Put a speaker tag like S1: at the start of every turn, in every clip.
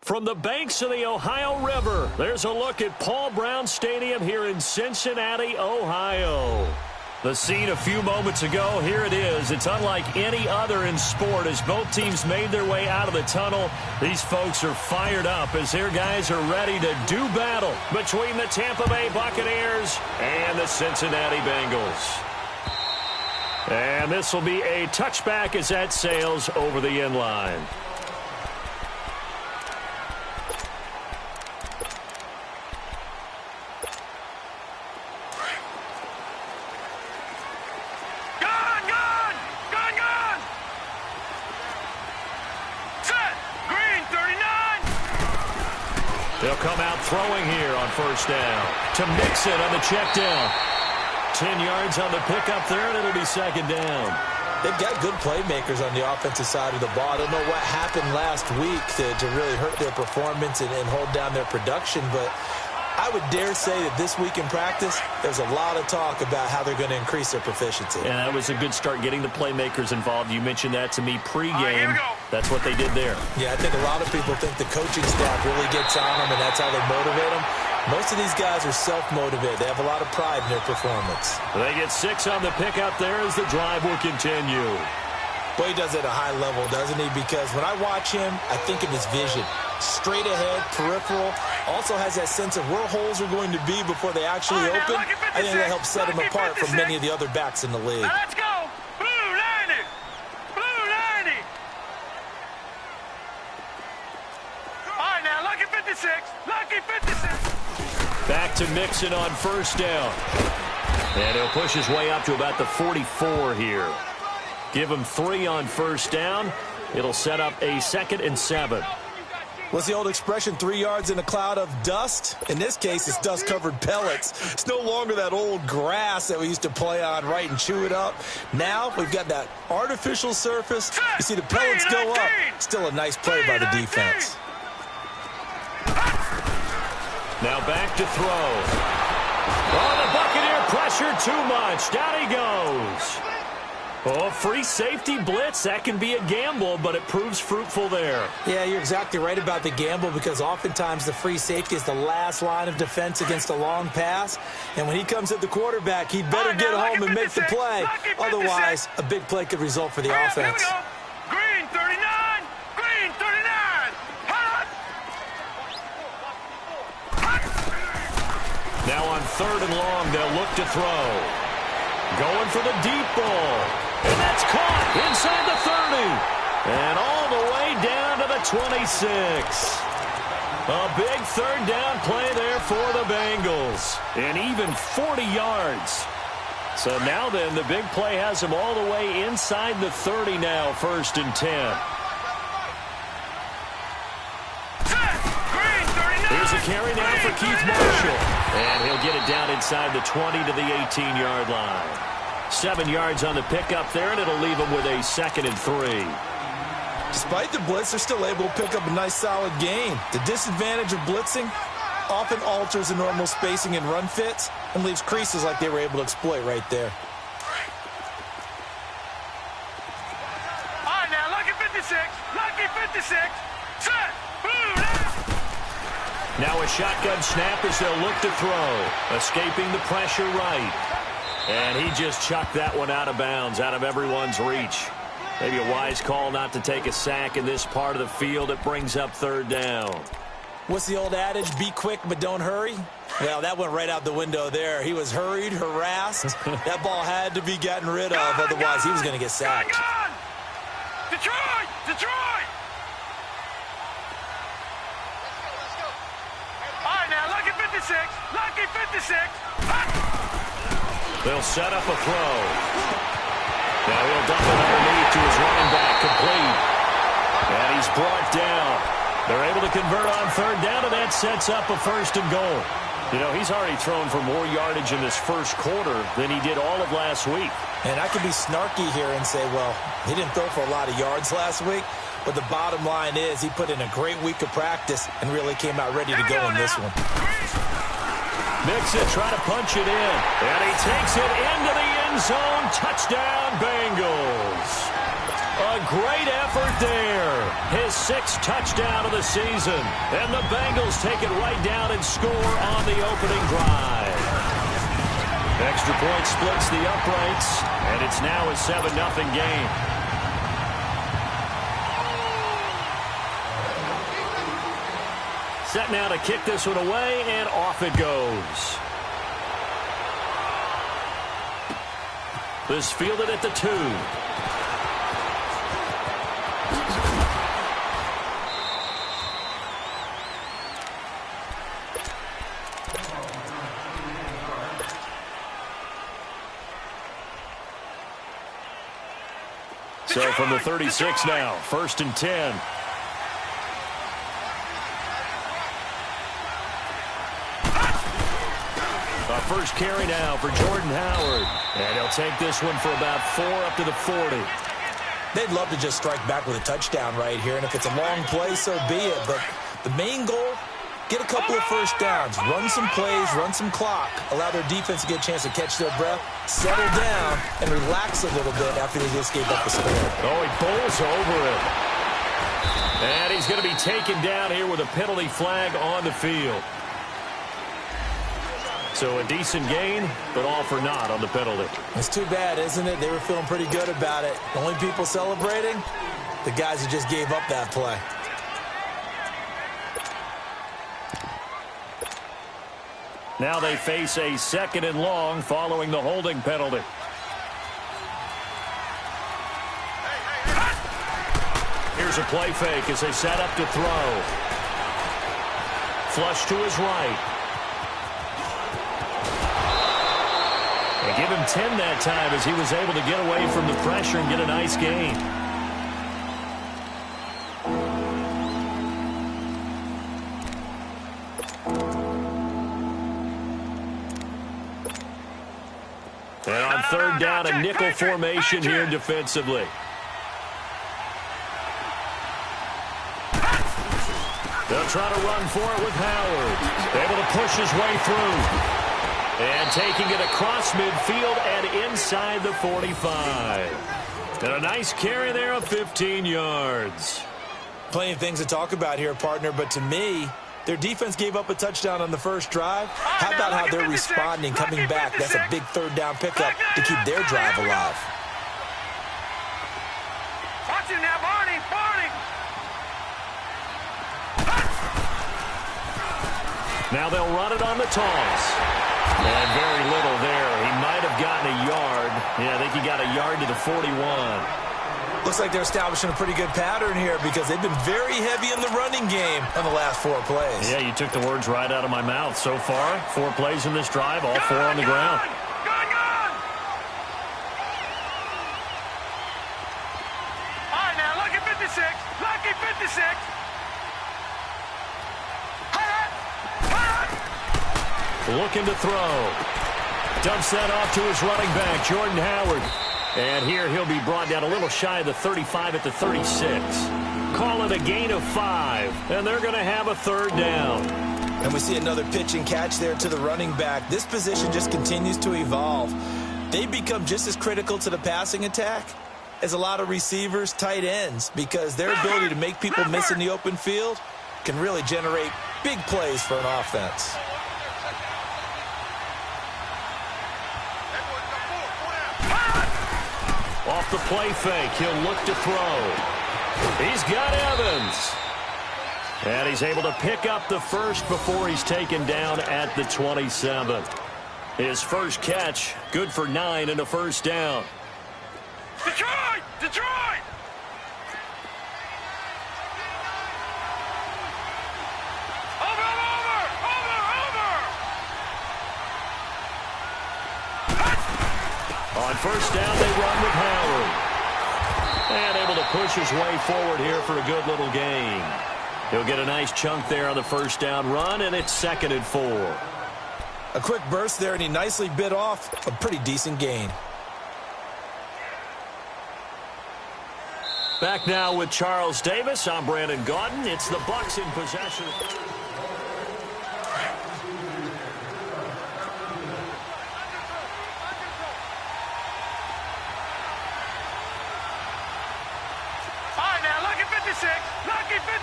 S1: From the banks of the Ohio River, there's a look at Paul Brown Stadium here in Cincinnati, Ohio. The scene a few moments ago, here it is. It's unlike any other in sport as both teams made their way out of the tunnel. These folks are fired up as their guys are ready to do battle between the Tampa Bay Buccaneers and the Cincinnati Bengals. And this will be a touchback as that sails over the end line. They'll come out throwing here on first down to Mixon on the check down. 10 yards on the pickup there, and it'll be second down.
S2: They've got good playmakers on the offensive side of the ball. I don't know what happened last week to really hurt their performance and hold down their production, but I would dare say that this week in practice, there's a lot of talk about how they're going to increase their proficiency.
S1: And that was a good start getting the playmakers involved. You mentioned that to me pregame. That's what they did there.
S2: Yeah, I think a lot of people think the coaching staff really gets on them, and that's how they motivate them. Most of these guys are self-motivated. They have a lot of pride in their performance.
S1: They get 6 on the pickup there as the drive will continue.
S2: Boy, he does it at a high level, doesn't he? Because when I watch him, I think of his vision. Straight ahead, peripheral. Also has that sense of where holes are going to be before they actually open. I think that helps set him apart from many of the other backs in the league.
S3: Now let's go. Blue 90. Blue 90. All right, now, lucky 56. Lucky 56.
S1: Back to Mixon on first down. And he'll push his way up to about the 44 here. Give him 3 on first down. It'll set up a 2nd and 7.
S2: What's the old expression, 3 yards in a cloud of dust? In this case, it's dust-covered pellets. It's no longer that old grass that we used to play on, right, and chew it up. Now we've got that artificial surface. You see the pellets go up. Still a nice play by the defense.
S1: Now back to throw. Oh, the Buccaneer pressure too much. Down he goes. Oh, free safety blitz. That can be a gamble, but it proves fruitful there.
S2: Yeah, you're exactly right about the gamble because oftentimes the free safety is the last line of defense against a long pass. And when he comes at the quarterback, he'd better get home and make the play. Otherwise, a big play could result for the offense.
S3: Green 39. Green 39. Hot.
S1: Now on 3rd and long, they'll look to throw. Going for the deep ball. And that's caught inside the 30. And all the way down to the 26. A big 3rd down play there for the Bengals. And even 40 yards. So now then, the big play has them all the way inside the 30 now, 1st and 10. Here's a carry now for Keith Marshall. And he'll get it down inside the 20 to the 18-yard line. 7 yards on the pickup there, and it'll leave them with a 2nd and 3.
S2: Despite the blitz, they're still able to pick up a nice, solid gain. The disadvantage of blitzing often alters the normal spacing and run fits and leaves creases like they were able to exploit right there.
S3: All right, now, lucky 56. Lucky 56. Set. Blue.
S1: Now a shotgun snap as they'll look to throw. Escaping the pressure right. And he just chucked that one out of bounds, out of everyone's reach. Maybe a wise call not to take a sack in this part of the field. It brings up 3rd down.
S2: What's the old adage? Be quick, but don't hurry. Well, that went right out the window there. He was hurried, harassed. That ball had to be gotten rid of. Otherwise, he was going to get sacked.
S3: Detroit! Detroit! All right, now, lucky 56. Lucky 56.
S1: They'll set up a throw. Now he'll dump it underneath to his running back, complete. And he's brought down. They're able to convert on 3rd down, and that sets up a 1st and goal. You know, he's already thrown for more yardage in this first quarter than he did all of last week.
S2: And I could be snarky here and say, well, he didn't throw for a lot of yards last week, but the bottom line is he put in a great week of practice and really came out ready to go in this one.
S1: Mixon trying to punch it in, and he takes it into the end zone. Touchdown, Bengals. A great effort there. His 6th touchdown of the season. And the Bengals take it right down and score on the opening drive. Extra point splits the uprights, and it's now a 7-0 game. Set now to kick this one away, and off it goes. This fielded at the 2. So from the 36 now, 1st and 10. Our first carry now for Jordan Howard. And he'll take this one for about 4 up to the 40.
S2: They'd love to just strike back with a touchdown right here. And if it's a long play, so be it. But the main goal, get a couple of first downs, run some plays, run some clock, allow their defense to get a chance to catch their breath, settle down, and relax a little bit after they just gave up the score.
S1: Oh, he bowls over it. And he's going to be taken down here with a penalty flag on the field. So a decent gain, but all for naught on the penalty.
S2: It's too bad, isn't it? They were feeling pretty good about it. The only people celebrating, the guys who just gave up that play.
S1: Now they face a 2nd and long following the holding penalty. Here's a play fake as they set up to throw. Flush to his right. They give him 10 that time as he was able to get away from the pressure and get a nice gain. And on 3rd down, a nickel formation here defensively. They'll try to run for it with Howard. Able to push his way through. And taking it across midfield and inside the 45. And a nice carry there of 15 yards.
S2: Plenty of things to talk about here, partner, but to me, their defense gave up a touchdown on the first drive. How about how they're responding, coming back? That's a big 3rd down pickup to keep their drive alive.
S3: Watch him now, Barney.
S1: Now they'll run it on the toss. And very little there. He might have gotten a yard. Yeah, I think he got a yard to the 41.
S2: Looks like they're establishing a pretty good pattern here because they've been very heavy in the running game on the last 4 plays.
S1: Yeah, you took the words right out of my mouth. So far, 4 plays in this drive, all 4 on the ground.
S3: Gone! All right, now, lucky 56. Lucky 56.
S1: Looking to throw. Dumps that off to his running back, Jordan Howard. And here he'll be brought down a little shy of the 35 at the 36. Call it a gain of 5, and they're going to have a 3rd down.
S2: And we see another pitch and catch there to the running back. This position just continues to evolve. They become just as critical to the passing attack as a lot of receivers, tight ends, because their ability to make people miss in the open field can really generate big plays for an offense.
S1: Off the play fake, he'll look to throw. He's got Evans. And he's able to pick up the first before he's taken down at the 27. His first catch, good for 9 and a 1st down.
S3: Detroit! Detroit!
S1: On 1st down, they run with Howard. And able to push his way forward here for a good little gain. He'll get a nice chunk there on the 1st down run, and it's 2nd and 4.
S2: A quick burst there, and he nicely bit off a pretty decent gain.
S1: Back now with Charles Davis. I'm Brandon Gaudin. It's the Bucs in possession.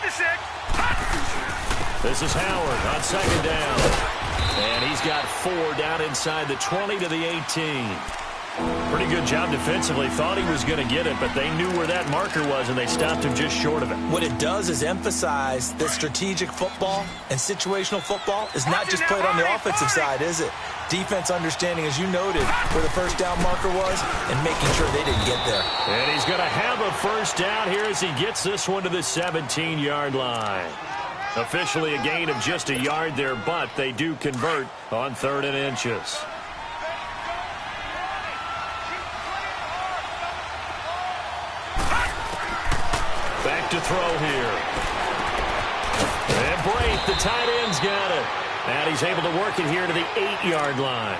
S3: 56. Hot.
S1: This is Howard on second down. And he's got 4 down inside the 20 to the 18. Pretty good job defensively. Thought he was going to get it, but they knew where that marker was, and they stopped him just short of it.
S2: What it does is emphasize that strategic football and situational football is not just played on the offensive side, is it? Defense understanding, as you noted, where the first down marker was and making sure they didn't get there.
S1: And he's going to have a first down here as he gets this one to the 17-yard line. Officially a gain of just a yard there, but they do convert on 3rd and inches. Back to throw here. And Brate, the tight end's got it. And he's able to work it here to the 8-yard line.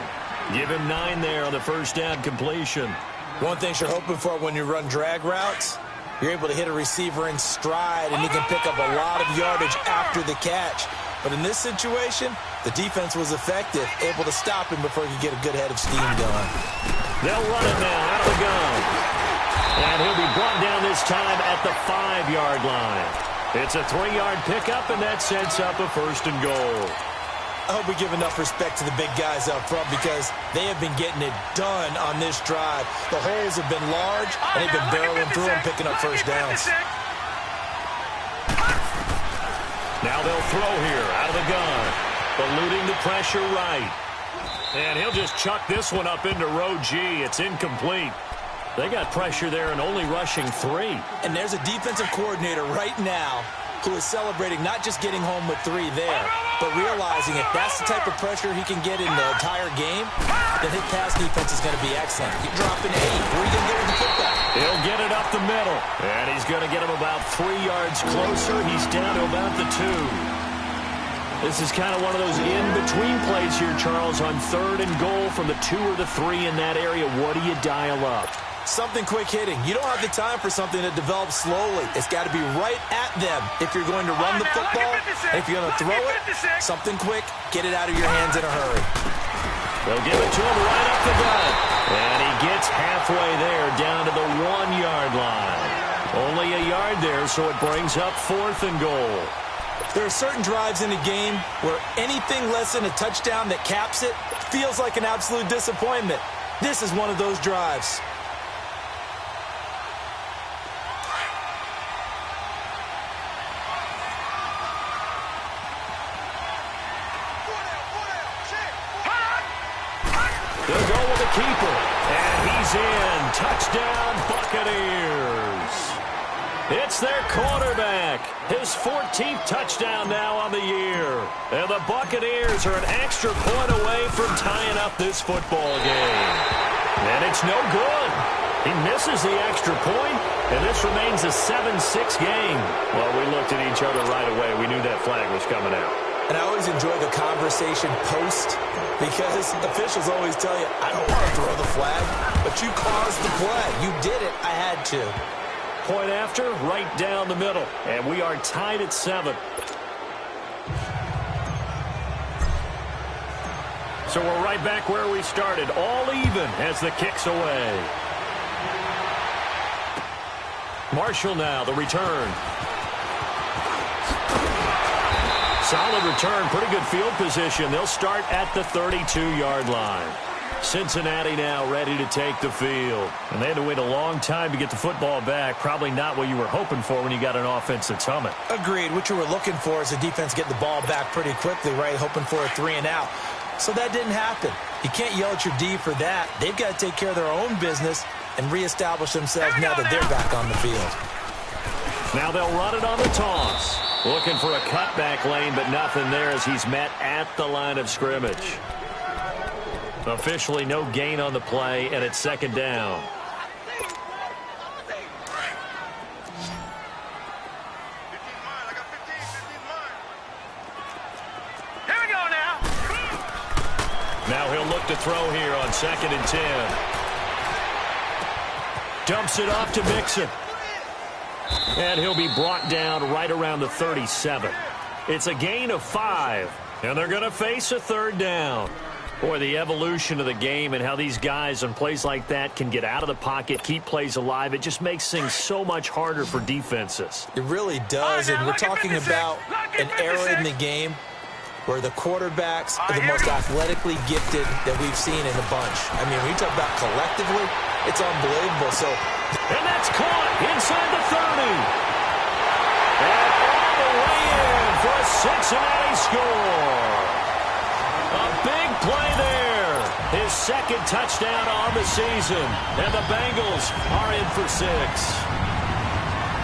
S1: Give him 9 there on the first down completion.
S2: One thing you're hoping for when you run drag routes, you're able to hit a receiver in stride, and he can pick up a lot of yardage after the catch. But in this situation, the defense was effective, able to stop him before he could get a good head of steam going.
S1: They'll run it now out of the gun. And he'll be brought down this time at the 5-yard line. It's a 3-yard pickup, and that sets up a 1st and goal.
S2: I hope we give enough respect to the big guys up front because they have been getting it done on this drive. The holes have been large, and they've been barreling through and picking up first downs.
S1: Now they'll throw here out of the gun, eluding the pressure right. And he'll just chuck this one up into row G. It's incomplete. They got pressure there and only rushing 3.
S2: And there's a defensive coordinator right now who is celebrating not just getting home with 3 there, but realizing if that's the type of pressure he can get in the entire game, then his pass defense is going to be excellent. He's dropping 8. Where are you going to get with the football?
S1: He'll get it up the middle, and he's going to get him about 3 yards closer. He's down to about the 2. This is kind of one of those in-between plays here, Charles, on 3rd and goal from the 2 or the 3 in that area. What do you dial up?
S2: Something quick hitting. You don't have the time for something that develops slowly. It's got to be right at them if you're going to run the football. And if you're going to throw it, something quick, get it out of your hands in a hurry.
S1: They'll give it to him right up the gut. And he gets halfway there down to the 1-yard line. Only a yard there, so it brings up 4th and goal.
S2: There are certain drives in a game where anything less than a touchdown that caps it feels like an absolute disappointment. This is one of those drives.
S1: They'll go with the keeper, and he's in. Touchdown, Buccaneers. It's their quarterback. His 14th touchdown now on the year. And the Buccaneers are an extra point away from tying up this football game. And it's no good. He misses the extra point, and this remains a 7-6 game. Well, we looked at each other right away. We knew that flag was coming out.
S2: And I always enjoy the conversation post because officials always tell you, I don't want to throw the flag, but you caused the play. You did it. I had to.
S1: Point after, right down the middle. And we are tied at 7. So we're right back where we started, all even as the kick's away. Marshall now, the return. Solid return, pretty good field position. They'll start at the 32-yard line. Cincinnati now ready to take the field. And they had to wait a long time to get the football back. Probably not what you were hoping for when you got an offense that's humming.
S2: Agreed. What you were looking for is the defense getting the ball back pretty quickly, right? Hoping for a 3 and out. So that didn't happen. You can't yell at your D for that. They've got to take care of their own business and reestablish themselves now that they're back on the field.
S1: Now they'll run it on the toss. Looking for a cutback lane, but nothing there as he's met at the line of scrimmage. Officially no gain on the play, and it's 2nd down.
S3: Here we go now.
S1: Now he'll look to throw here on 2nd and 10. Dumps it off to Mixon. And he'll be brought down right around the 37. It's a gain of 5, and they're going to face a 3rd down. Boy, the evolution of the game and how these guys on plays like that can get out of the pocket, keep plays alive, it just makes things so much harder for defenses.
S2: It really does, and we're talking about an era in the game where the quarterbacks are the most athletically gifted that we've seen in a bunch. I mean, when you talk about collectively, it's unbelievable.
S1: And that's caught inside the 30. And all the way in for a Cincinnati score. A big play there. His second touchdown on the season. And the Bengals are in for 6.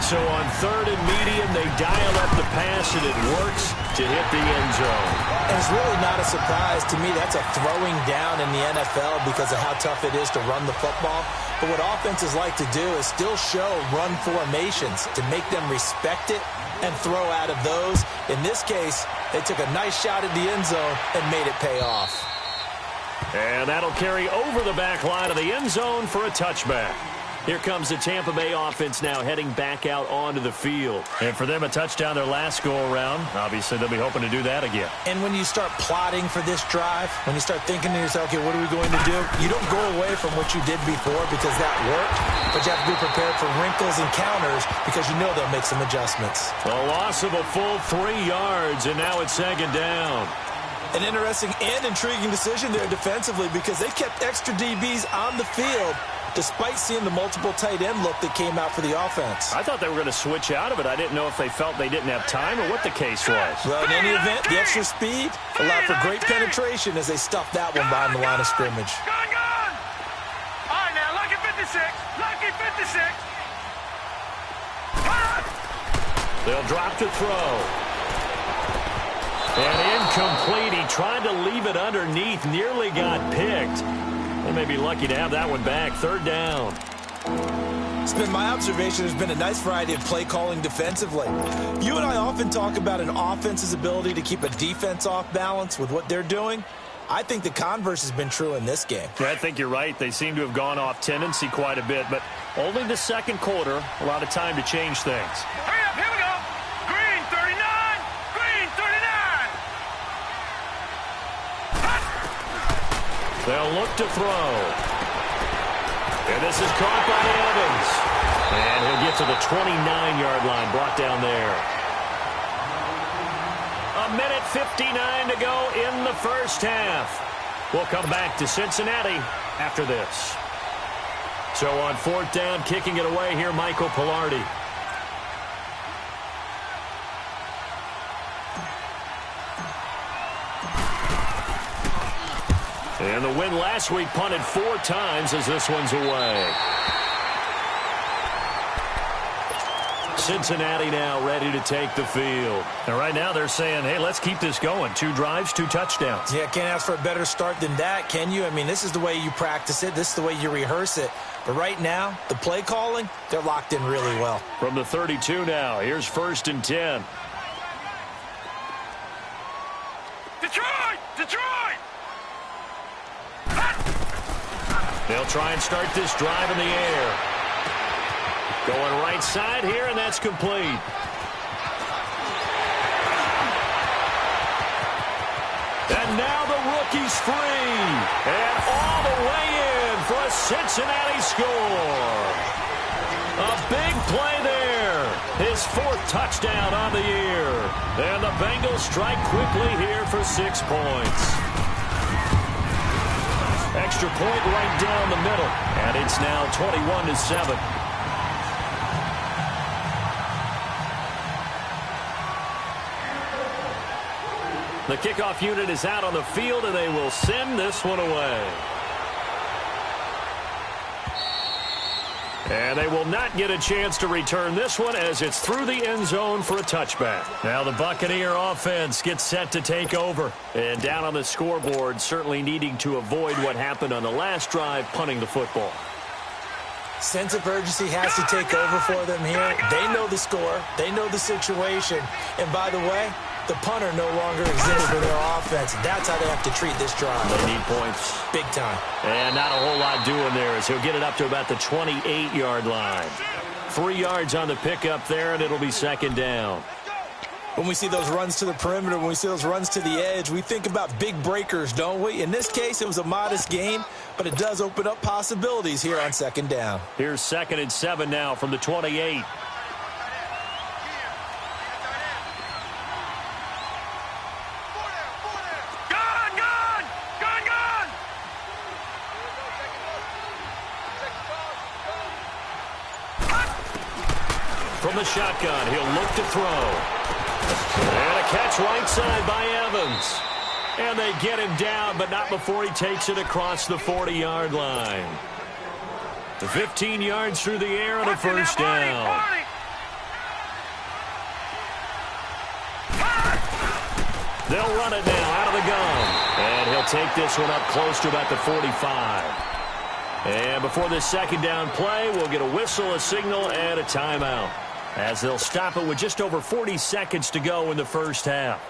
S1: So on 3rd and medium, they dial up the pass, and it works to hit the end zone.
S2: And it's really not a surprise to me. That's a throwing down in the NFL because of how tough it is to run the football. But what offenses like to do is still show run formations to make them respect it and throw out of those. In this case, they took a nice shot at the end zone and made it pay off.
S1: And that'll carry over the back line of the end zone for a touchback. Here comes the Tampa Bay offense now heading back out onto the field. And for them, a touchdown their last go-around. Obviously, they'll be hoping to do that again.
S2: And when you start plotting for this drive, when you start thinking to yourself, okay, what are we going to do? You don't go away from what you did before because that worked, but you have to be prepared for wrinkles and counters because you know they'll make some adjustments.
S1: A loss of a full 3 yards, and now it's 2nd down.
S2: An interesting and intriguing decision there defensively because they kept extra DBs on the field despite seeing the multiple tight end look that came out for the offense.
S1: I thought they were going to switch out of it. I didn't know if they felt they didn't have time or what the case was.
S2: Well, in any event, the extra speed allowed for great penetration as they stuffed that one behind the line of scrimmage.
S3: Gone! All right, now, lucky 56. Lucky 56.
S1: They'll drop to throw. And incomplete. He tried to leave it underneath. Nearly got picked. They may be lucky to have that one back. 3rd down.
S2: It's been my observation there's been a nice variety of play calling defensively. You and I often talk about an offense's ability to keep a defense off balance with what they're doing. I think the converse has been true in this game.
S1: Yeah, I think you're right. They seem to have gone off tendency quite a bit, but only the 2nd quarter, a lot of time to change things.
S3: Hurry up, here we go. Green 39. Green 39.
S1: They'll look to throw. And this is caught by Evans. And he'll get to the 29-yard line, brought down there. 1:59 to go in the first half. We'll come back to Cincinnati after this. So on 4th down, kicking it away here, Michael Pilardi. And the win last week punted 4 times as this one's away. Cincinnati now ready to take the field. And right now they're saying, hey, let's keep this going. 2 drives, 2 touchdowns.
S2: Yeah, can't ask for a better start than that, can you? I mean, this is the way you practice it. This is the way you rehearse it. But right now, the play calling, they're locked in really well.
S1: From the 32 now, here's 1st and 10.
S3: Detroit! Detroit!
S1: They'll try and start this drive in the air. Going right side here, and that's complete. And now the rookie's free. And all the way in for a Cincinnati score. A big play there. His 4th touchdown on the year. And the Bengals strike quickly here for 6 points. Extra point right down the middle. And it's now 21-7. The kickoff unit is out on the field, and they will send this one away. And they will not get a chance to return this one as it's through the end zone for a touchback. Now the Buccaneer offense gets set to take over. And down on the scoreboard, certainly needing to avoid what happened on the last drive, punting the football.
S2: Sense of urgency has to take over for them here. They know the score. They know the situation. And by the way, the punter no longer exists for their offense. That's how they have to treat this drive.
S1: They need points.
S2: Big time.
S1: And not a whole lot doing there as he'll get it up to about the 28-yard line. 3 yards on the pickup there, and it'll be 2nd down.
S2: When we see those runs to the perimeter, when we see those runs to the edge, we think about big breakers, don't we? In this case, it was a modest gain, but it does open up possibilities here on second down.
S1: Here's 2nd and 7 now from the 28. From the shotgun, he'll look to throw. And a catch right side by Evans. And they get him down, but not before he takes it across the 40-yard line. 15 yards through the air and a first down. They'll run it now out of the gun. And he'll take this one up close to about the 45. And before this second down play, we'll get a whistle, a signal, and a timeout, as they'll stop it with just over 40 seconds to go in the first half.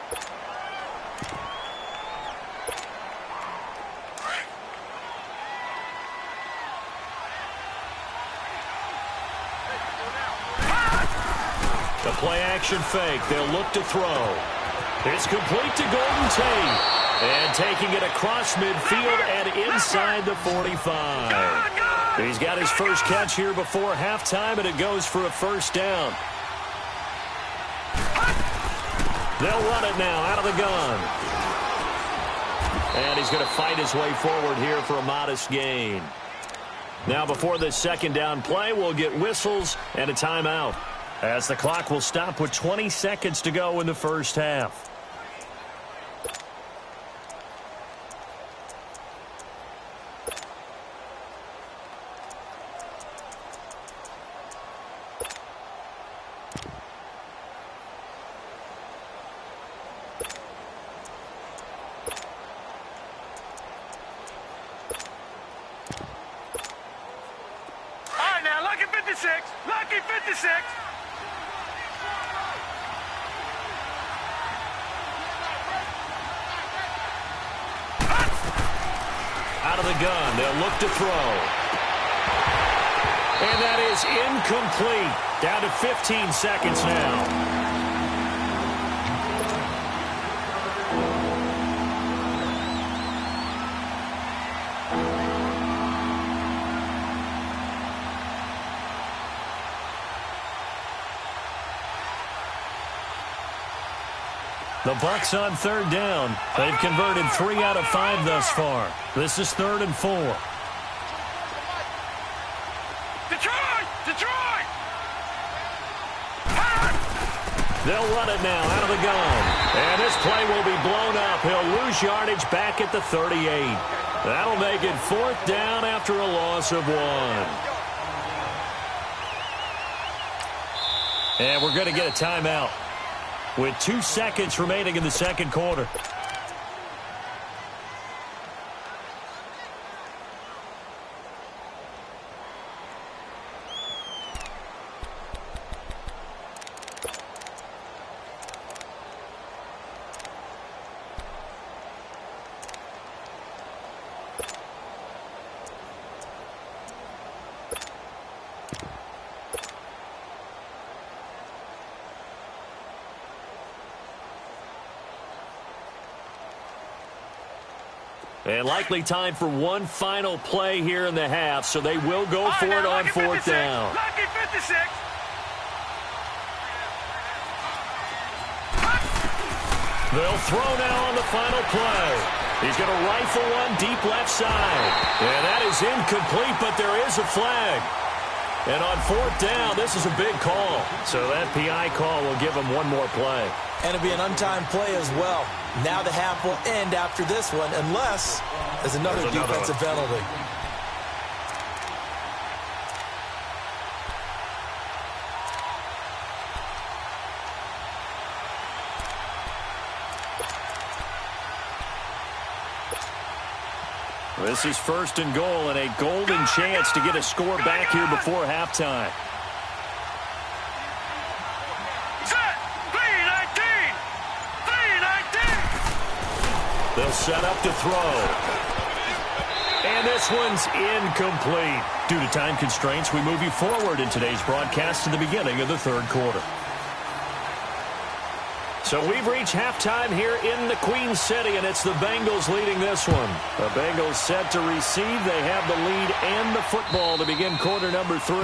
S1: The play-action fake. They'll look to throw. It's complete to Golden Tate. And taking it across midfield and inside the 45. He's got his first catch here before halftime, and it goes for a first down. They'll run it now out of the gun. And he's going to fight his way forward here for a modest gain. Now before this second down play, we'll get whistles and a timeout, as the clock will stop with 20 seconds to go in the first half.
S3: Lucky 56.
S1: Out of the gun, they'll look to throw. And that is incomplete. Down to 15 seconds now. The Bucs on third down. They've converted 3 out of 5 thus far. This is 3rd and 4.
S3: Detroit! Detroit!
S1: They'll run it now out of the gun. And this play will be blown up. He'll lose yardage back at the 38. That'll make it 4th down after a loss of 1. And we're going to get a timeout with 2 seconds remaining in the second quarter. And likely time for one final play here in the half, so they will go for it on 4th down.
S3: Lucky 56.
S1: They'll throw now on the final play. He's going to rifle one deep left side. And that is incomplete, but there is a flag. And on 4th down, this is a big call. So that PI call will give him one more play.
S2: And it'll be an untimed play as well. Now the half will end after this one, unless there's another defensive penalty.
S1: This is 1st and goal and a golden chance to get a score back here before halftime. They'll set up to throw. And this one's incomplete. Due to time constraints, we move you forward in today's broadcast to the beginning of the 3rd quarter. So we've reached halftime here in the Queen City, and it's the Bengals leading this one. The Bengals set to receive. They have the lead and the football to begin quarter number 3.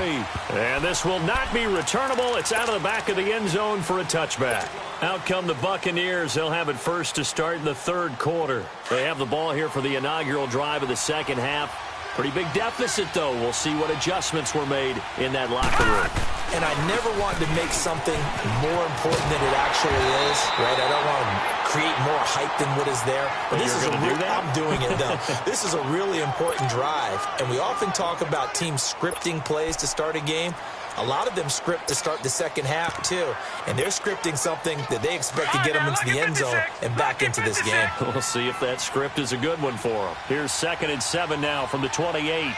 S1: And this will not be returnable. It's out of the back of the end zone for a touchback. Out come the Buccaneers. They'll have it first to start in the third quarter. They have the ball here for the inaugural drive of the second half. Pretty big deficit, though. We'll see what adjustments were made in that locker room.
S2: And I never want to make something more important than it actually is, right? I don't want to create more hype than what is there. But this is I'm doing it, though. This is a really important drive. And we often talk about teams scripting plays to start a game. A lot of them script to start the second half, too. And they're scripting something that they expect to get them into the end zone and back into this game.
S1: We'll see if that script is a good one for them. Here's 2nd and 7 now from the 28.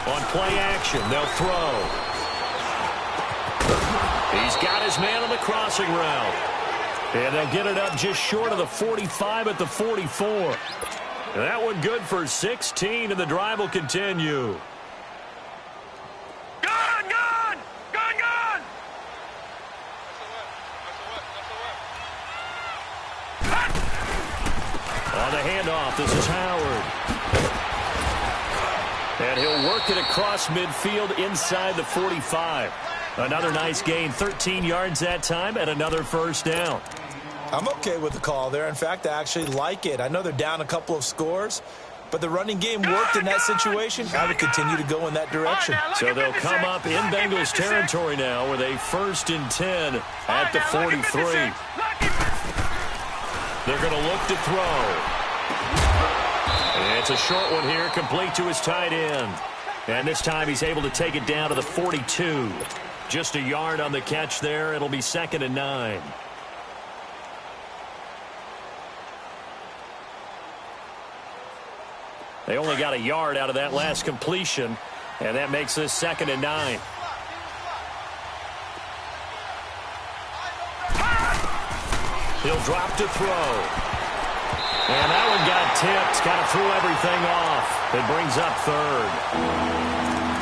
S1: On play action, they'll throw. He's got his man on the crossing route. And they'll get it up just short of the 45 at the 44. And that one good for 16, and the drive will continue. On the handoff, this is Howard. And he'll work it across midfield inside the 45. Another nice gain, 13 yards that time, and another first down.
S2: I'm okay with the call there. In fact, I actually like it. I know they're down a couple of scores, but the running game worked in that situation. I would continue to go in that direction.
S1: So they'll come up in Bengals territory now with a 1st and 10 at the 43. They're going to look to throw. And it's a short one here, complete to his tight end. And this time he's able to take it down to the 42. Just a yard on the catch there. It'll be 2nd and 9. They only got a yard out of that last completion, and that makes this 2nd and 9. He'll drop to throw. And that one got tipped. Kind of threw everything off. It brings up 3rd.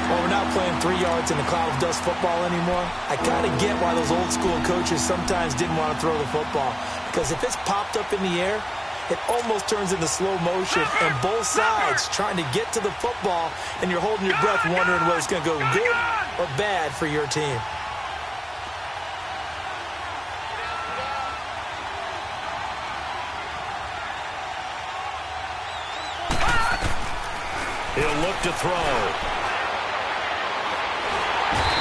S2: Well, we're not playing 3 yards in the cloud of dust football anymore. I kind of get why those old school coaches sometimes didn't want to throw the football. Because if it's popped up in the air, it almost turns into slow motion. And both sides trying to get to the football, and you're holding your breath wondering whether it's going to go good or bad for your team.
S1: He'll look to throw.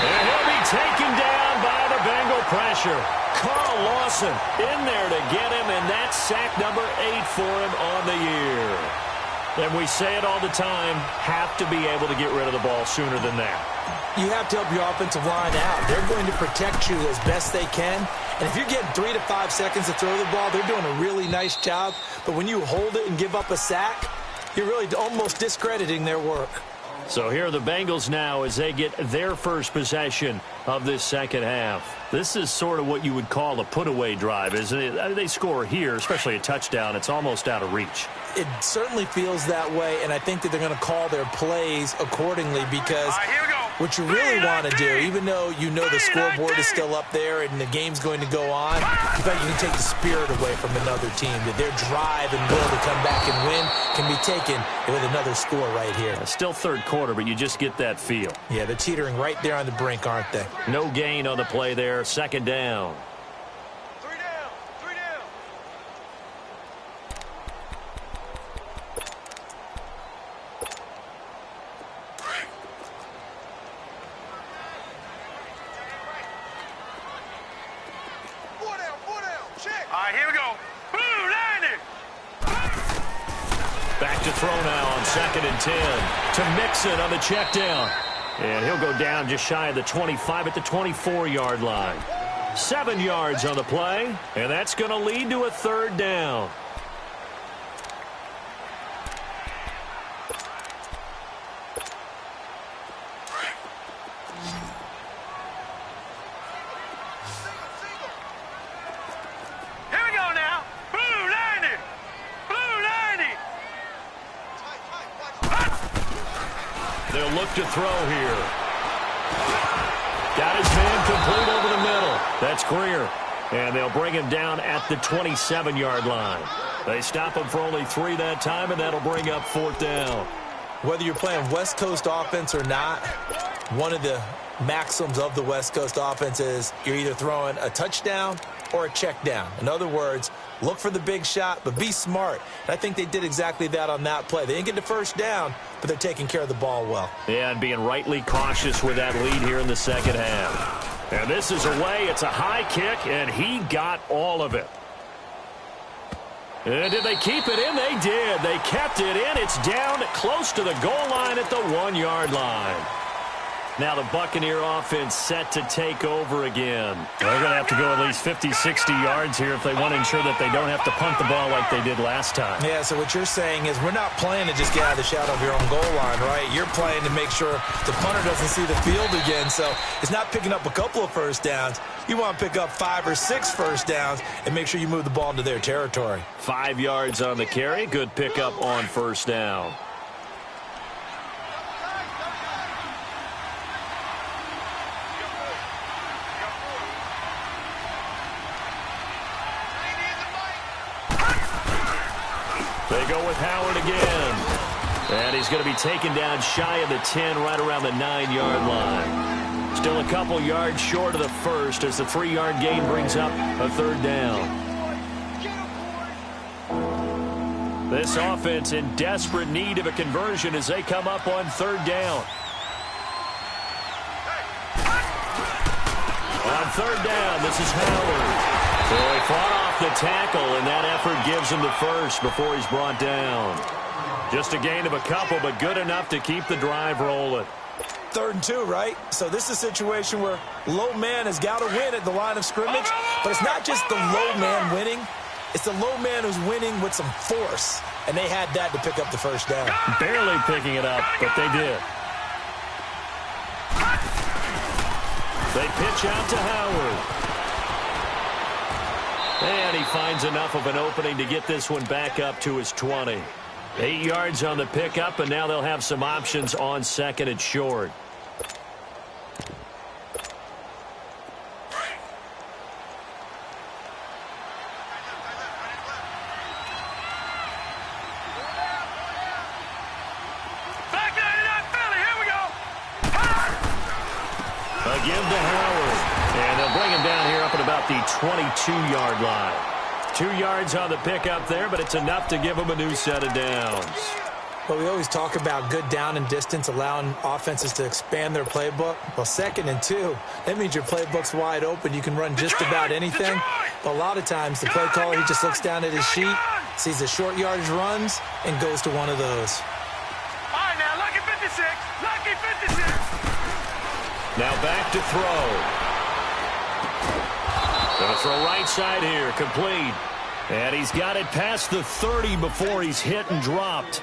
S1: And he'll be taken down by the Bengal pressure. Carl Lawson in there to get him, and that's sack number 8 for him on the year. And we say it all the time, have to be able to get rid of the ball sooner than that.
S2: You have to help your offensive line out. They're going to protect you as best they can. And if you're getting 3 to 5 seconds to throw the ball, they're doing a really nice job. But when you hold it and give up a sack, you're really almost discrediting their work.
S1: So here are the Bengals now as they get their first possession of this second half. This is sort of what you would call a put-away drive, isn't it? I mean, they score here, especially a touchdown. It's almost out of reach.
S2: It certainly feels that way, and I think that they're going to call their plays accordingly because what you really want to do, even though you know the scoreboard is still up there and the game's going to go on, you bet you can take the spirit away from another team, that their drive and will to come back and win can be taken with another score right here.
S1: Still third quarter, but you just get that feel.
S2: Yeah, they're teetering right there on the brink, aren't they?
S1: No gain on the play there. 2nd down.
S3: 3 down. 3 down. Check. All right, here we go. Blue, landing.
S1: Back to throw now on 2nd and 10 to Mixon on the check down. And he'll go down just shy of the 25 at the 24-yard line. 7 yards on the play, and that's going to lead to a 3rd down.
S3: Here we go now. Blue, landing. Blue, landing.
S1: They'll look to throw here. Got his man complete over the middle. That's It's Greer. And they'll bring him down at the 27-yard line. They stop him for only 3 that time, and that'll bring up 4th down.
S2: Whether you're playing West Coast offense or not, one of the maxims of the West Coast offense is you're either throwing a touchdown or a check down. In other words, look for the big shot, but be smart. And I think they did exactly that on that play. They didn't get the first down, but they're taking care of the ball well.
S1: Yeah, and being rightly cautious with that lead here in the second half. And this is away. It's a high kick, and he got all of it. And did they keep it in? They did. They kept it in. It's down close to the goal line at the 1-yard line. Now the Buccaneer offense set to take over again. They're going to have to go at least 50, 60 yards here if they want to ensure that they don't have to punt the ball like they did last time.
S2: Yeah, so what you're saying is we're not playing to just get out of the shadow of your own goal line, right? You're playing to make sure the punter doesn't see the field again. So it's not picking up a couple of first downs. You want to pick up 5 or 6 first downs and make sure you move the ball into their territory.
S1: 5 yards on the carry. Good pickup on first down. They go with Howard again. And he's going to be taken down shy of the 10, right around the 9-yard line. Still a couple yards short of the first as the 3-yard gain brings up a 3rd down. This offense in desperate need of a conversion as they come up on 3rd down. On 3rd down, this is Howard. So he fought off the tackle, and that effort gives him the first before he's brought down. Just a gain of a couple, but good enough to keep the drive rolling.
S2: 3rd and 2, right? So this is a situation where low man has got to win at the line of scrimmage, but it's not just the low man winning. It's the low man who's winning with some force, and they had that to pick up the first down.
S1: Barely picking it up, but they did. They pitch out to Howard. And he finds enough of an opening to get this one back up to his 20. 8 yards on the pickup, and now they'll have some options on 2nd and short. A give to Howard. And they'll bring him down here up at about the 22-yard line. 2 yards on the pickup there, but it's enough to give him a new set of downs.
S2: Well, we always talk about good down and distance, allowing offenses to expand their playbook. Well, 2nd and 2, that means your playbook's wide open. You can run just about anything. But a lot of times, the play caller, he just looks down at his sheet, sees the short yardage runs, and goes to one of those.
S3: All right, now, lucky 56. Lucky 56.
S1: Now back to throw. Going to throw right side here, complete. And he's got it past the 30 before he's hit and dropped.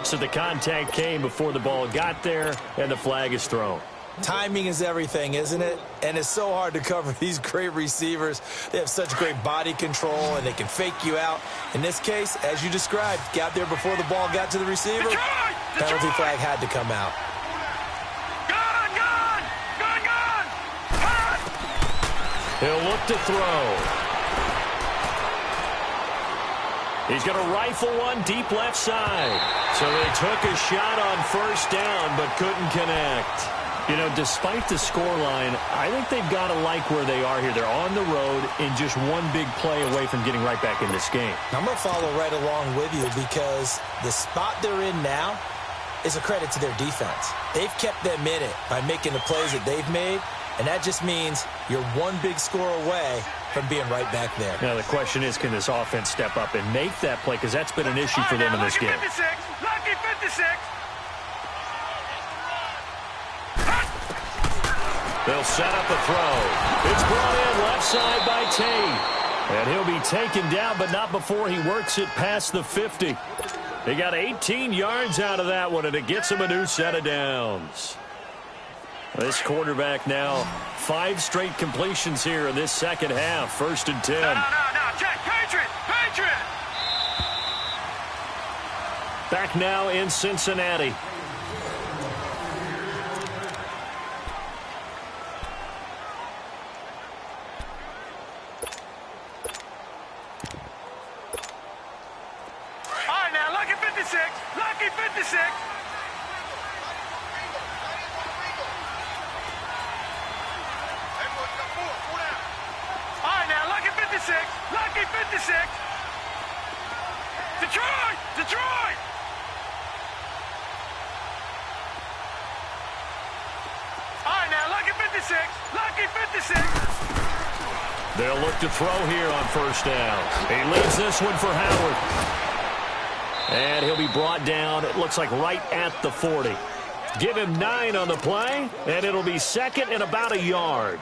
S1: So the contact came before the ball got there, and the flag is thrown.
S2: Timing is everything, isn't it? And it's so hard to cover these great receivers. They have such great body control, and they can fake you out. In this case, as you described, got there before the ball got to the receiver. Penalty flag had to come out.
S1: He'll look to throw. He's going to rifle one deep left side. So they took a shot on first down but couldn't connect. You know, despite the scoreline, I think they've got to like where they are here. They're on the road and just one big play away from getting right back in this game.
S2: I'm going to follow right along with you because the spot they're in now is a credit to their defense. They've kept them in it by making the plays that they've made. And that just means you're one big score away from being right back there.
S1: Now, the question is, can this offense step up and make that play? Because that's been an issue for them in this game.
S3: Lucky 56.
S1: They'll set up a throw. It's brought in left side by Tate. And he'll be taken down, but not before he works it past the 50. He got 18 yards out of that one, and it gets him a new set of downs. This quarterback now 5 straight completions here in this second half. 1st and 10.
S3: No, check. Patriot.
S1: Back now in Cincinnati.
S3: Detroit! Detroit! All right, now, lucky 56. Lucky 56.
S1: They'll look to throw here on first down. He leaves this one for Howard. And he'll be brought down, it looks like, right at the 40. Give him 9 on the play, and it'll be second and about a yard.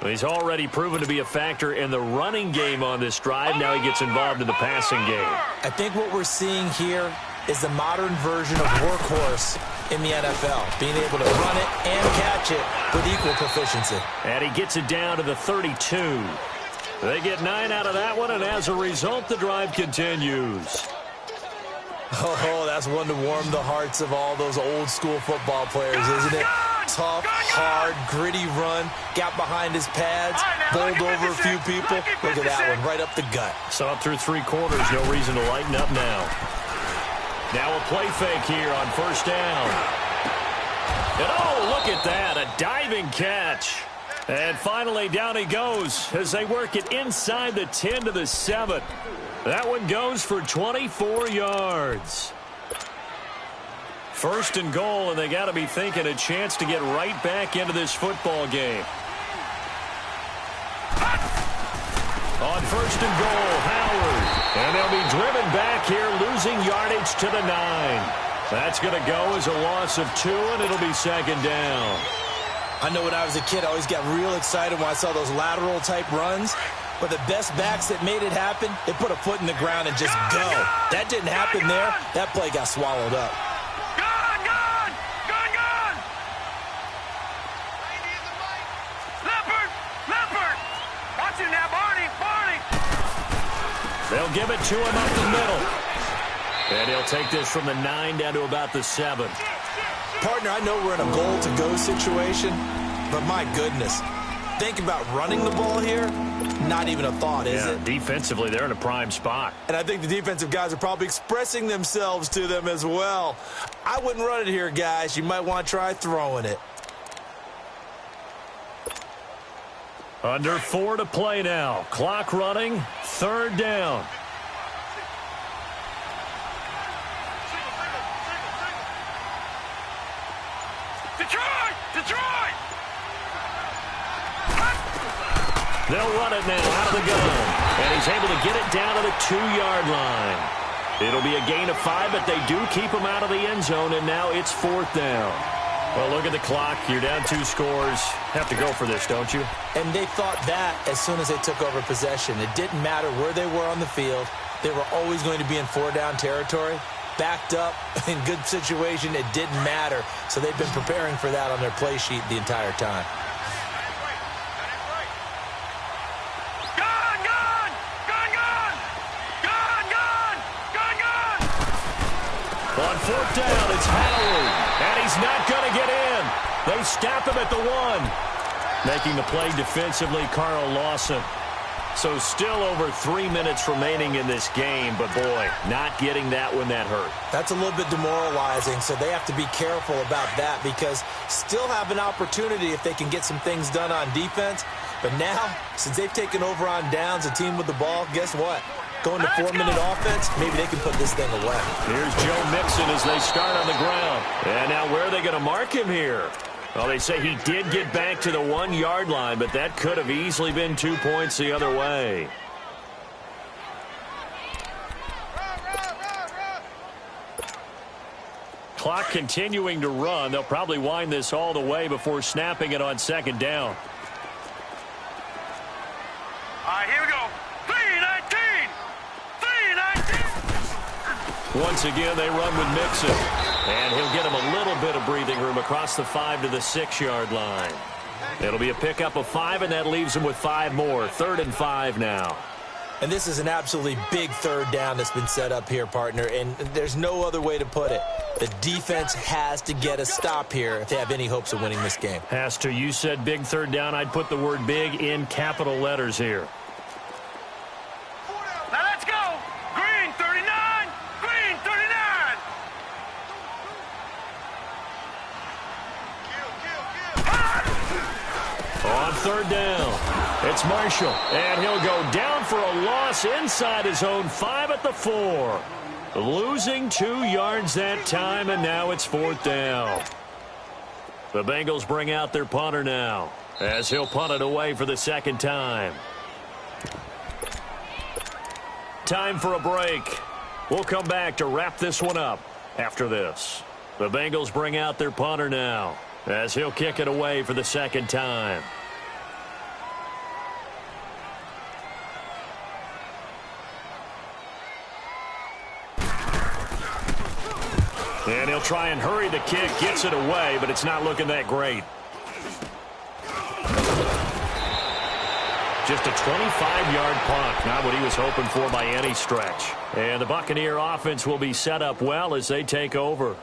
S1: He's already proven to be a factor in the running game on this drive. Now he gets involved in the passing game.
S2: I think what we're seeing here is the modern version of workhorse in the NFL, being able to run it and catch it with equal proficiency.
S1: And he gets it down to the 32. They get 9 out of that one, and as a result, the drive continues.
S2: Oh, that's one to warm the hearts of all those old-school football players, isn't it? Tough, hard, gritty run, got behind his pads, bowled over a few people. Look at that one, right up the gut.
S1: Saw it through 3 quarters, no reason to lighten up now. Now a play fake here on first down. And oh, look at that, a diving catch. And finally down he goes as they work it inside the 10 to the 7. That one goes for 24 yards. First and goal, and they got to be thinking a chance to get right back into this football game. On first and goal, Howard. And they'll be driven back here, losing yardage to the 9. That's going to go as a loss of 2, and it'll be second down.
S2: I know when I was a kid, I always got real excited when I saw those lateral-type runs. But the best backs that made it happen, they put a foot in the ground and just go. That didn't happen there. That play got swallowed up.
S3: Leopard! Watch him now, Barney!
S1: They'll give it to him up the middle. And he'll take this from the 9 down to about the 7.
S2: Partner, I know we're in a goal-to-go situation, but my goodness. Think about running the ball here. Not even a thought, is it?
S1: Defensively, they're in a prime spot.
S2: And I think the defensive guys are probably expressing themselves to them as well. I wouldn't run it here, guys. You might want to try throwing it.
S1: Under 4 to play now. Clock running. Third down.
S3: Detroit!
S1: They'll run it now out of the gun. And he's able to get it down to the 2-yard line. It'll be a gain of 5, but they do keep him out of the end zone, and now it's 4th down. Well, look at the clock. You're down 2 scores. Have to go for this, don't you?
S2: And they thought that as soon as they took over possession. It didn't matter where they were on the field. They were always going to be in 4-down territory. Backed up, in good situation, it didn't matter. So they've been preparing for that on their play sheet the entire time.
S1: On 4th down, it's Howard. And he's not going to get in. They stop him at the 1. Making the play defensively, Carl Lawson. So still over 3 minutes remaining in this game. But, boy, not getting that one that hurt.
S2: That's a little bit demoralizing, so they have to be careful about that because still have an opportunity if they can get some things done on defense. But now, since they've taken over on downs, a team with the ball, guess what? Going to 4-minute offense, maybe they can put this thing away.
S1: Here's Joe Mixon as they start on the ground. And now where are they going to mark him here? Well, they say he did get back to the 1-yard line, but that could have easily been 2 points the other way. Clock continuing to run. They'll probably wind this all the way before snapping it on second down.
S3: All right, here we go. 3-19.
S1: Once again, they run with Mixon. And he'll get him a little bit of breathing room across the 5 to the 6-yard line. It'll be a pickup of 5, and that leaves him with 5 more. 3rd and 5 now.
S2: And this is an absolutely big 3rd down that's been set up here, partner, and there's no other way to put it. The defense has to get a stop here if they have any hopes of winning this game.
S1: Has to. You said big 3rd down. I'd put the word big in capital letters here.
S3: Now let's go. Green 39. Green 39.
S1: On 3rd down, it's Marshall, and he'll go down for a loss inside his own 5 at the 4. Losing 2 yards that time, and now it's 4th down. The Bengals bring out their punter now, as he'll punt it away for the 2nd time. Time for a break. We'll come back to wrap this one up after this. The Bengals bring out their punter now, as he'll kick it away for the 2nd time. And he'll try and hurry the kick, gets it away, but it's not looking that great. Just a 25-yard punt, not what he was hoping for by any stretch. And the Buccaneer offense will be set up well as they take over.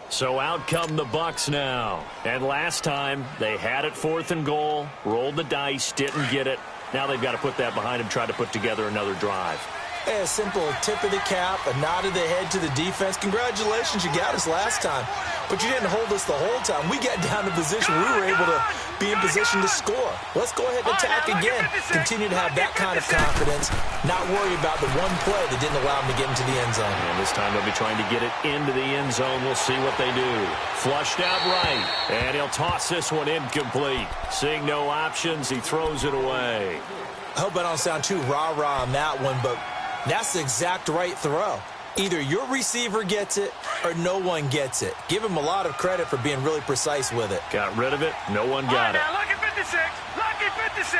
S1: So out come the Bucs now. And last time, they had it 4th and goal, rolled the dice, didn't get it. Now they've got to put that behind them, try to put together another drive.
S2: Hey, a simple tip of the cap, a nod of the head to the defense. Congratulations, you got us last time. But you didn't hold us the whole time. We got down to position. We were able to be in position to score. Let's go ahead and attack again. Continue to have that kind of confidence. Not worry about the one play that didn't allow them to get into the end zone.
S1: And this time they'll be trying to get it into the end zone. We'll see what they do. Flushed out right. And he'll toss this one incomplete. Seeing no options, he throws it away.
S2: I hope I don't sound too rah-rah on that one, but that's the exact right throw. Either your receiver gets it or no one gets it. Give him a lot of credit for being really precise with it.
S1: Got rid of it. No one got it.
S3: Now lucky 56. Lucky 56.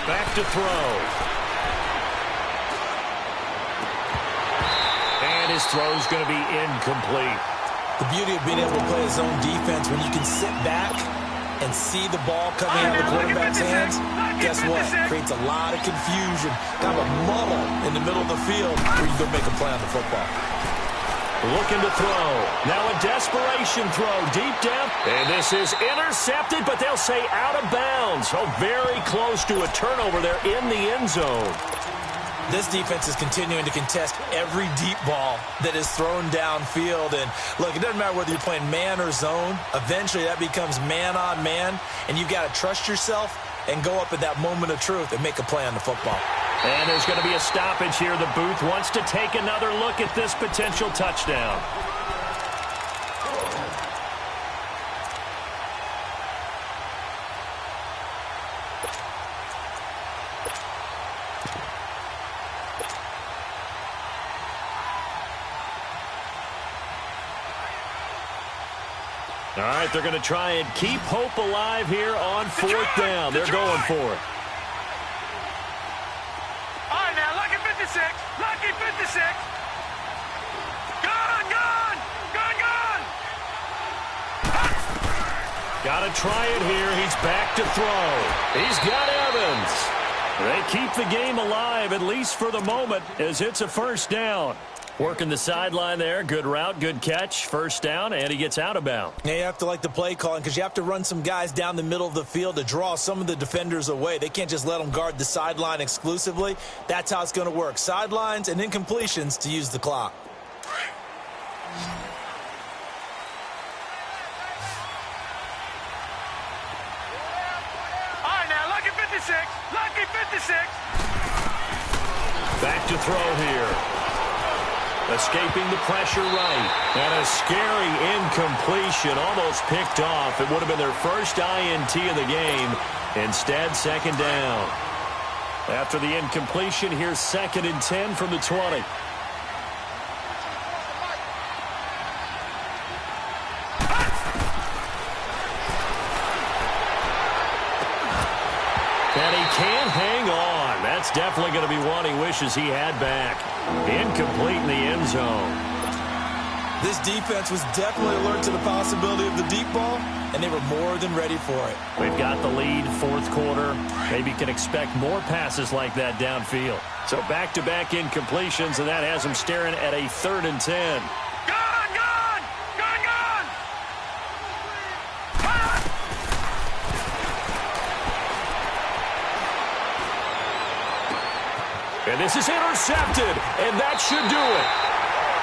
S1: Back to throw. And his throw's going to be incomplete.
S2: The beauty of being able to play his own defense when you can sit back and see the ball coming out of the quarterback's hands, guess what? Creates a lot of confusion, kind of a muddle in the middle of the field where you go make a play on the football.
S1: Looking to throw. Now a desperation throw deep down. And this is intercepted, but they'll say out of bounds. Oh, very close to a turnover there in the end zone.
S2: This defense is continuing to contest every deep ball that is thrown downfield. And, look, it doesn't matter whether you're playing man or zone. Eventually, that becomes man on man, and you've got to trust yourself and go up at that moment of truth and make a play on the football.
S1: And there's going to be a stoppage here. The booth wants to take another look at this potential touchdown. All right, they're going to try and keep hope alive here on 4th down. They're going for it.
S3: All right, now, lucky 56. Lucky 56. Gone, gone. Gone, gone.
S1: Got to try it here. He's back to throw. He's got Evans. They keep the game alive, at least for the moment, as it's a 1st down. Working the sideline there. Good route, good catch. 1st down, and he gets out of bounds.
S2: Yeah, you have to like the play calling because you have to run some guys down the middle of the field to draw some of the defenders away. They can't just let them guard the sideline exclusively. That's how it's going to work. Sidelines and incompletions to use the clock.
S3: All right, now, lucky 56. Lucky 56.
S1: Back to throw here. Escaping the pressure right. And a scary incompletion, almost picked off. It would have been their first INT of the game. Instead, 2nd down. After the incompletion, here's 2nd and 10 from the 20. And he can't hang on. That's definitely going to be one he wishes he had back. Incomplete in the end zone.
S2: This defense was definitely alert to the possibility of the deep ball, and they were more than ready for it.
S1: We've got the lead, 4th quarter. Maybe can expect more passes like that downfield. So back-to-back incompletions, and that has them staring at a 3rd and 10.
S3: Gone, gone. Gone, gone.
S1: And this is intercepted, and that should do it.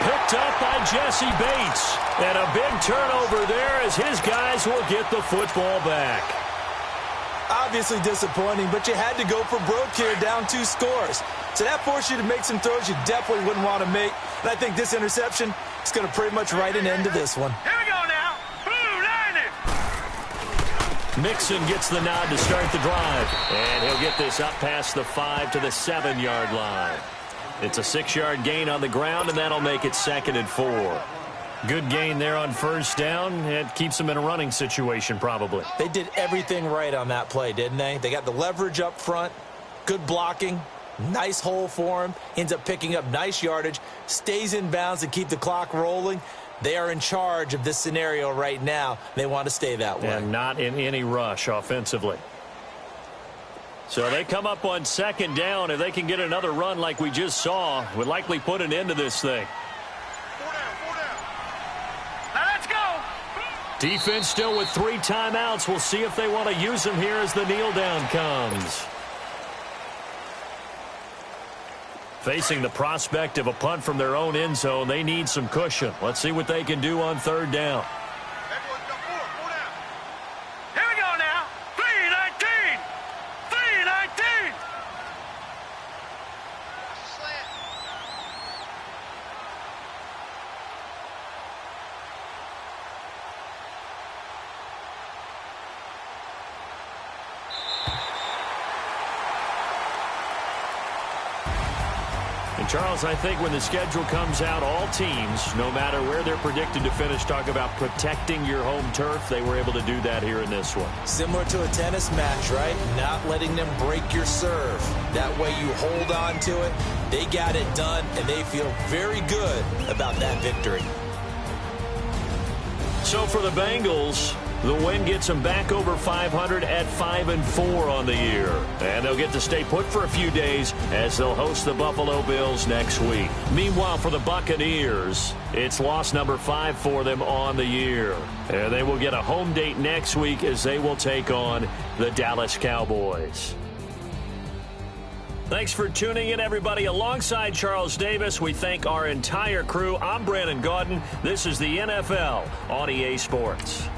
S1: Picked up by Jesse Bates. And a big turnover there as his guys will get the football back.
S2: Obviously disappointing, but you had to go for broke here, down 2 scores. So that forced you to make some throws you definitely wouldn't want to make. And I think this interception is going to pretty much write an end to this one.
S3: Here we go now. Blue 90.
S1: Mixon gets the nod to start the drive. And he'll get this up past the 5 to the 7-yard line. It's a 6-yard gain on the ground, and that'll make it 2nd and 4. Good gain there on first down. It keeps them in a running situation, probably.
S2: They did everything right on that play, didn't they? They got the leverage up front, good blocking, nice hole for him, ends up picking up nice yardage, stays in bounds to keep the clock rolling. They are in charge of this scenario right now. They want to stay that way.
S1: And not in any rush offensively. So they come up on 2nd down. If they can get another run like we just saw, would likely put an end to this thing. Defense still with 3 timeouts. We'll see if they want to use them here as the kneel down comes. Facing the prospect of a punt from their own end zone, they need some cushion. Let's see what they can do on 3rd down.
S3: Here we go now. 3-19. 3-19.
S1: Charles, I think when the schedule comes out, all teams, no matter where they're predicted to finish, talk about protecting your home turf. They were able to do that here in this one.
S2: Similar to a tennis match, right? Not letting them break your serve. That way you hold on to it. They got it done, and they feel very good about that victory.
S1: So for the Bengals, the win gets them back over 500 at 5-4 on the year. And they'll get to stay put for a few days as they'll host the Buffalo Bills next week. Meanwhile, for the Buccaneers, it's loss number 5 for them on the year. And they will get a home date next week as they will take on the Dallas Cowboys. Thanks for tuning in, everybody. Alongside Charles Davis, we thank our entire crew. I'm Brandon Gaudin. This is the NFL on EA Sports.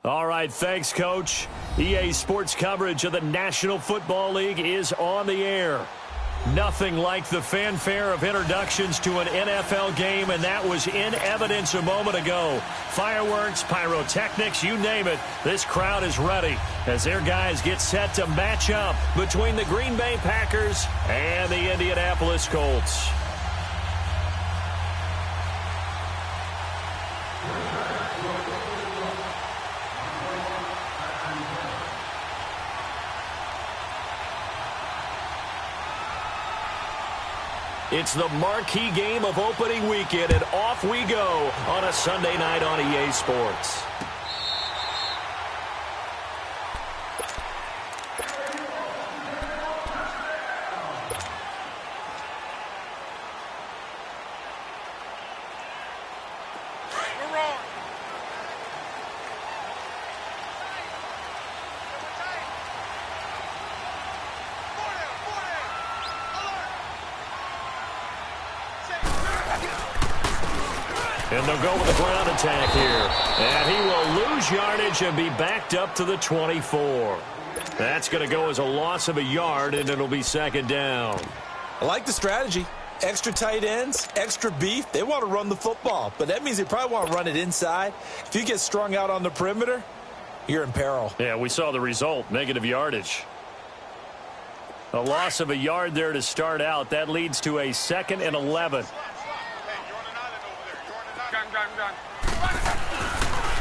S1: All right, thanks, Coach. EA Sports coverage of the National Football League is on the air. Nothing like the fanfare of introductions to an NFL game, and that was in evidence a moment ago. Fireworks, pyrotechnics, you name it, this crowd is ready as their guys get set to match up between the Green Bay Packers and the Indianapolis Colts. It's the marquee game of opening weekend, and off we go on a Sunday night on EA Sports. And they'll go with a ground attack here. And he will lose yardage and be backed up to the 24. That's going to go as a loss of a yard, and it'll be second down.
S2: I like the strategy. Extra tight ends, extra beef. They want to run the football, but that means they probably want to run it inside. If you get strung out on the perimeter, you're in peril.
S1: Yeah, we saw the result, negative yardage. A loss of a yard there to start out. That leads to a 2nd and 11.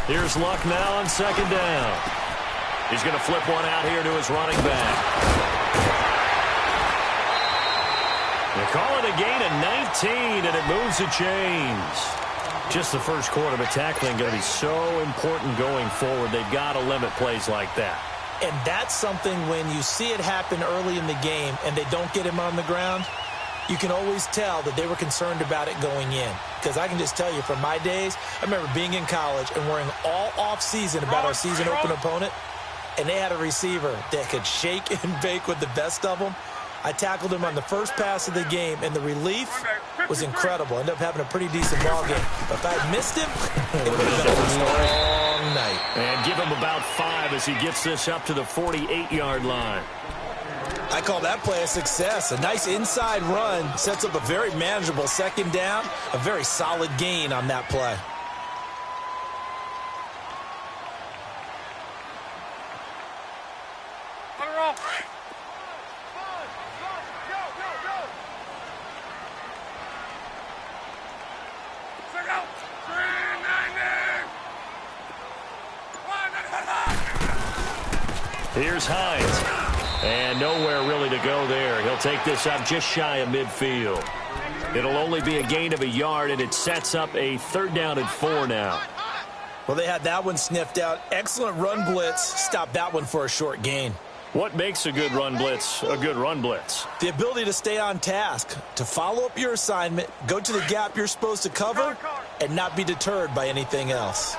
S1: Here's Luck now on second down. He's going to flip one out here to his running back. They call it a gain of 19, and it moves the chains. Just the first quarter, but tackling going to be so important going forward. They've got to limit plays like that.
S2: And that's something when you see it happen early in the game and they don't get him on the ground, you can always tell that they were concerned about it going in. Because I can just tell you from my days, I remember being in college and worrying all off-season about our season-open opponent, and they had a receiver that could shake and bake with the best of them. I tackled him on the first pass of the game, and the relief was incredible. Ended up having a pretty decent ball game. But if I had missed him, it would have been a long night.
S1: And give him about 5 as he gets this up to the 48-yard line.
S2: I call that play a success. A nice inside run sets up a very manageable second down, a very solid gain on that play.
S1: Here's Hines. And nowhere really to go there. He'll take this up just shy of midfield. It'll only be a gain of a yard, and it sets up a 3rd down and 4 now.
S2: Well, they had that one sniffed out. Excellent run blitz. Stopped that one for a short gain.
S1: What makes a good run blitz a good run blitz?
S2: The ability to stay on task, to follow up your assignment, go to the gap you're supposed to cover, and not be deterred by anything else.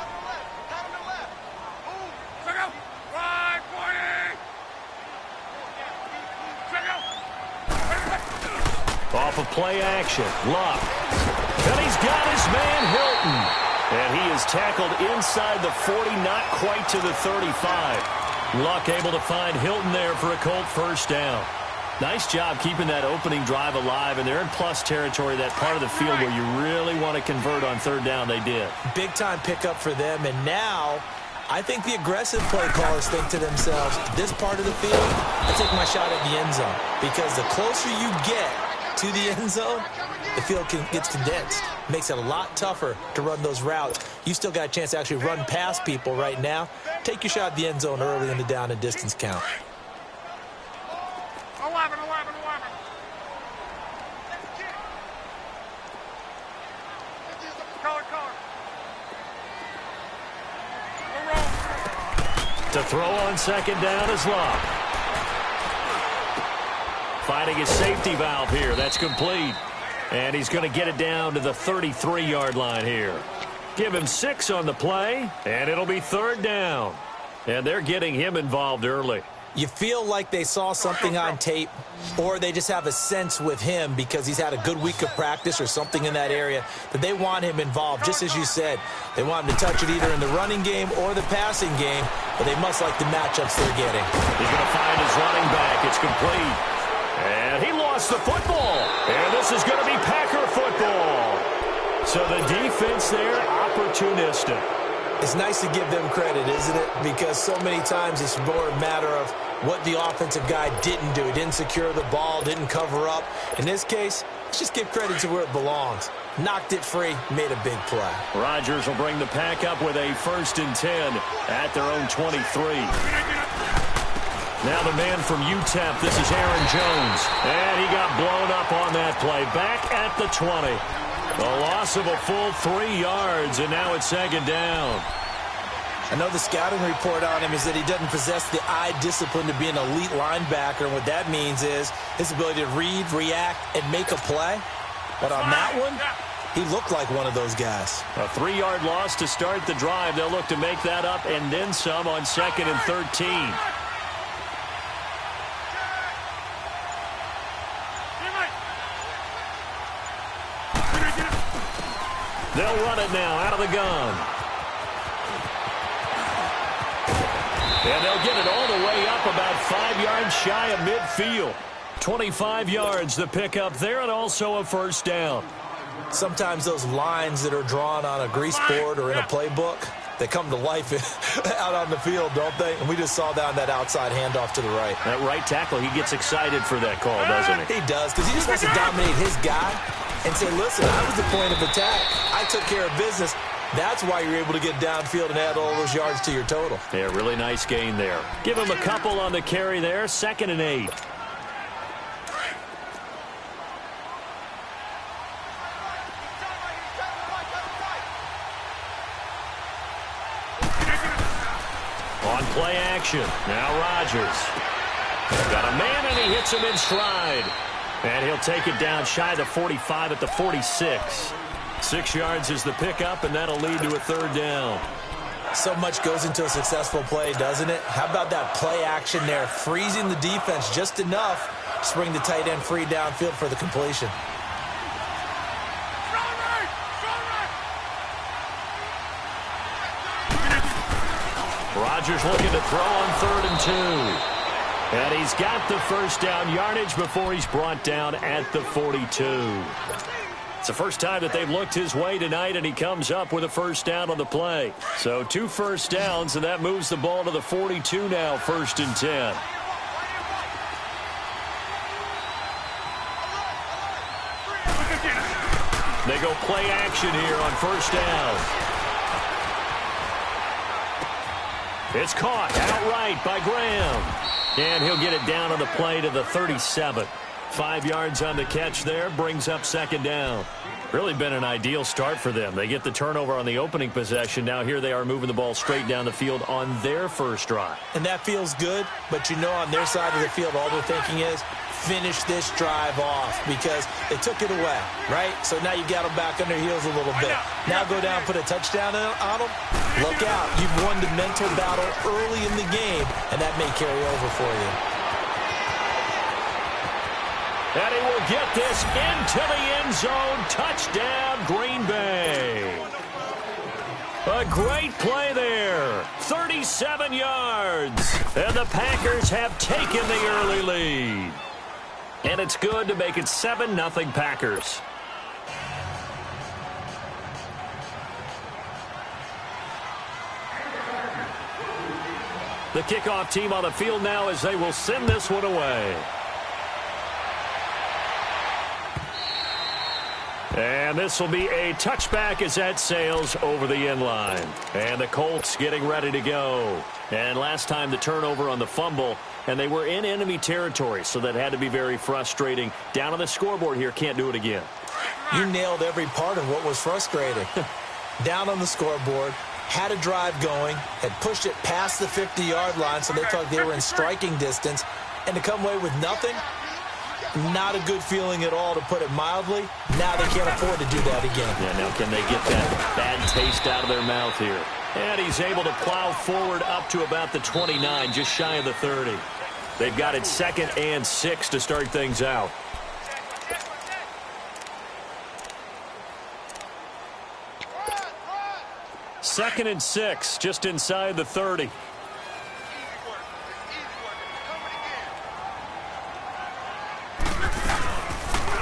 S1: Off of play action, Luck. And he's got his man Hilton. And he is tackled inside the 40, not quite to the 35. Luck able to find Hilton there for a Colt first down. Nice job keeping that opening drive alive, and they're in plus territory, that part of the field where you really want to convert on 3rd down. They did. Big-time pickup for them, and now I think the aggressive play callers think to themselves, this part of the field, I take my shot at the end zone, because the closer you get to the end zone, the field gets condensed. Makes it a lot tougher to run those routes. You still got a chance to actually run past people right now. Take your shot at the end zone early in the down and distance count.
S3: 11.
S1: To throw on second down is Luck. Finding his safety valve here. That's complete. And he's going to get it down to the 33-yard line here. Give him 6 on the play, and it'll be 3rd down. And they're getting him involved early.
S2: You feel like they saw something on tape, or they just have a sense with him because he's had a good week of practice or something in that area that they want him involved. Just as you said, they want him to touch it either in the running game or the passing game, but they must like the matchups they're getting.
S1: He's going to find his running back. It's complete. And he lost the football. And this is going to be Packer football. So the defense there, opportunistic.
S2: It's nice to give them credit, isn't it? Because so many times it's more a matter of what the offensive guy didn't do. He didn't secure the ball, didn't cover up. In this case, let's just give credit to where it belongs. Knocked it free, made a big play.
S1: Rodgers will bring the Pack up with a 1st and 10 at their own 23. Now the man from UTEP, this is Aaron Jones. And he got blown up on that play. Back at the 20. A loss of a full 3 yards, and now it's 2nd down.
S2: I know the scouting report on him is that he doesn't possess the eye discipline to be an elite linebacker, and what that means is his ability to read, react, and make a play. But on that one, he looked like one of those guys.
S1: A 3-yard loss to start the drive. They'll look to make that up and then some on 2nd and 13. They'll run it now out of the gun. And they'll get it all the way up about 5 yards shy of midfield. 25 yards the pickup there, and also a 1st down.
S2: Sometimes those lines that are drawn on a grease board or in a playbook, they come to life out on the field, don't they? And we just saw that on that outside handoff to the right.
S1: That right tackle, he gets excited for that call, doesn't he?
S2: He does, because he just wants to dominate his guy and say, listen, I was the point of attack. I took care of business. That's why you're able to get downfield and add all those yards to your total.
S1: Yeah, really nice gain there. Give him a couple on the carry there. 2nd and 8. On play action. Now Rodgers. Got a man, and he hits him in stride. And he'll take it down shy of the 45 at the 46. 6 yards is the pickup, and that'll lead to a 3rd down.
S2: So much goes into a successful play, doesn't it? How about that play action there? Freezing the defense just enough to bring the tight end free downfield for the completion.
S1: Rodgers looking to throw on 3rd and 2. And he's got the 1st down yardage before he's brought down at the 42. It's the first time that they've looked his way tonight, and he comes up with a 1st down on the play. So 2 1st downs, and that moves the ball to the 42 now, 1st and 10. They go play action here on 1st down. It's caught outright by Graham. And he'll get it down on the play to the 37. 5 yards on the catch there, brings up 2nd down. Really been an ideal start for them. They get the turnover on the opening possession. Now here they are moving the ball straight down the field on their 1st drive.
S2: And that feels good, but you know on their side of the field all they're thinking is finish this drive off because they took it away, right? So now you got them back on their heels a little bit. Now go down, put a touchdown on them. Look out. You've won the mental battle early in the game, and that may carry over for you.
S1: And he will get this into the end zone. Touchdown, Green Bay. A great play there. 37 yards. And the Packers have taken the early lead. And it's good to make it 7-0 Packers. The kickoff team on the field now as they will send this one away. And this will be a touchback as that sails over the end line. And the Colts getting ready to go. And last time the turnover on the fumble, and they were in enemy territory, so that had to be very frustrating. Down on the scoreboard here, can't do it again.
S2: You nailed every part of what was frustrating. Down on the scoreboard, had a drive going, had pushed it past the 50-yard line, so they thought they were in striking distance, and to come away with nothing, not a good feeling at all, to put it mildly. Now they can't afford to do that again.
S1: Yeah, now can they get that bad taste out of their mouth here? And he's able to plow forward up to about the 29, just shy of the 30. They've got it 2nd and 6 to start things out. Second and 6, just inside the 30.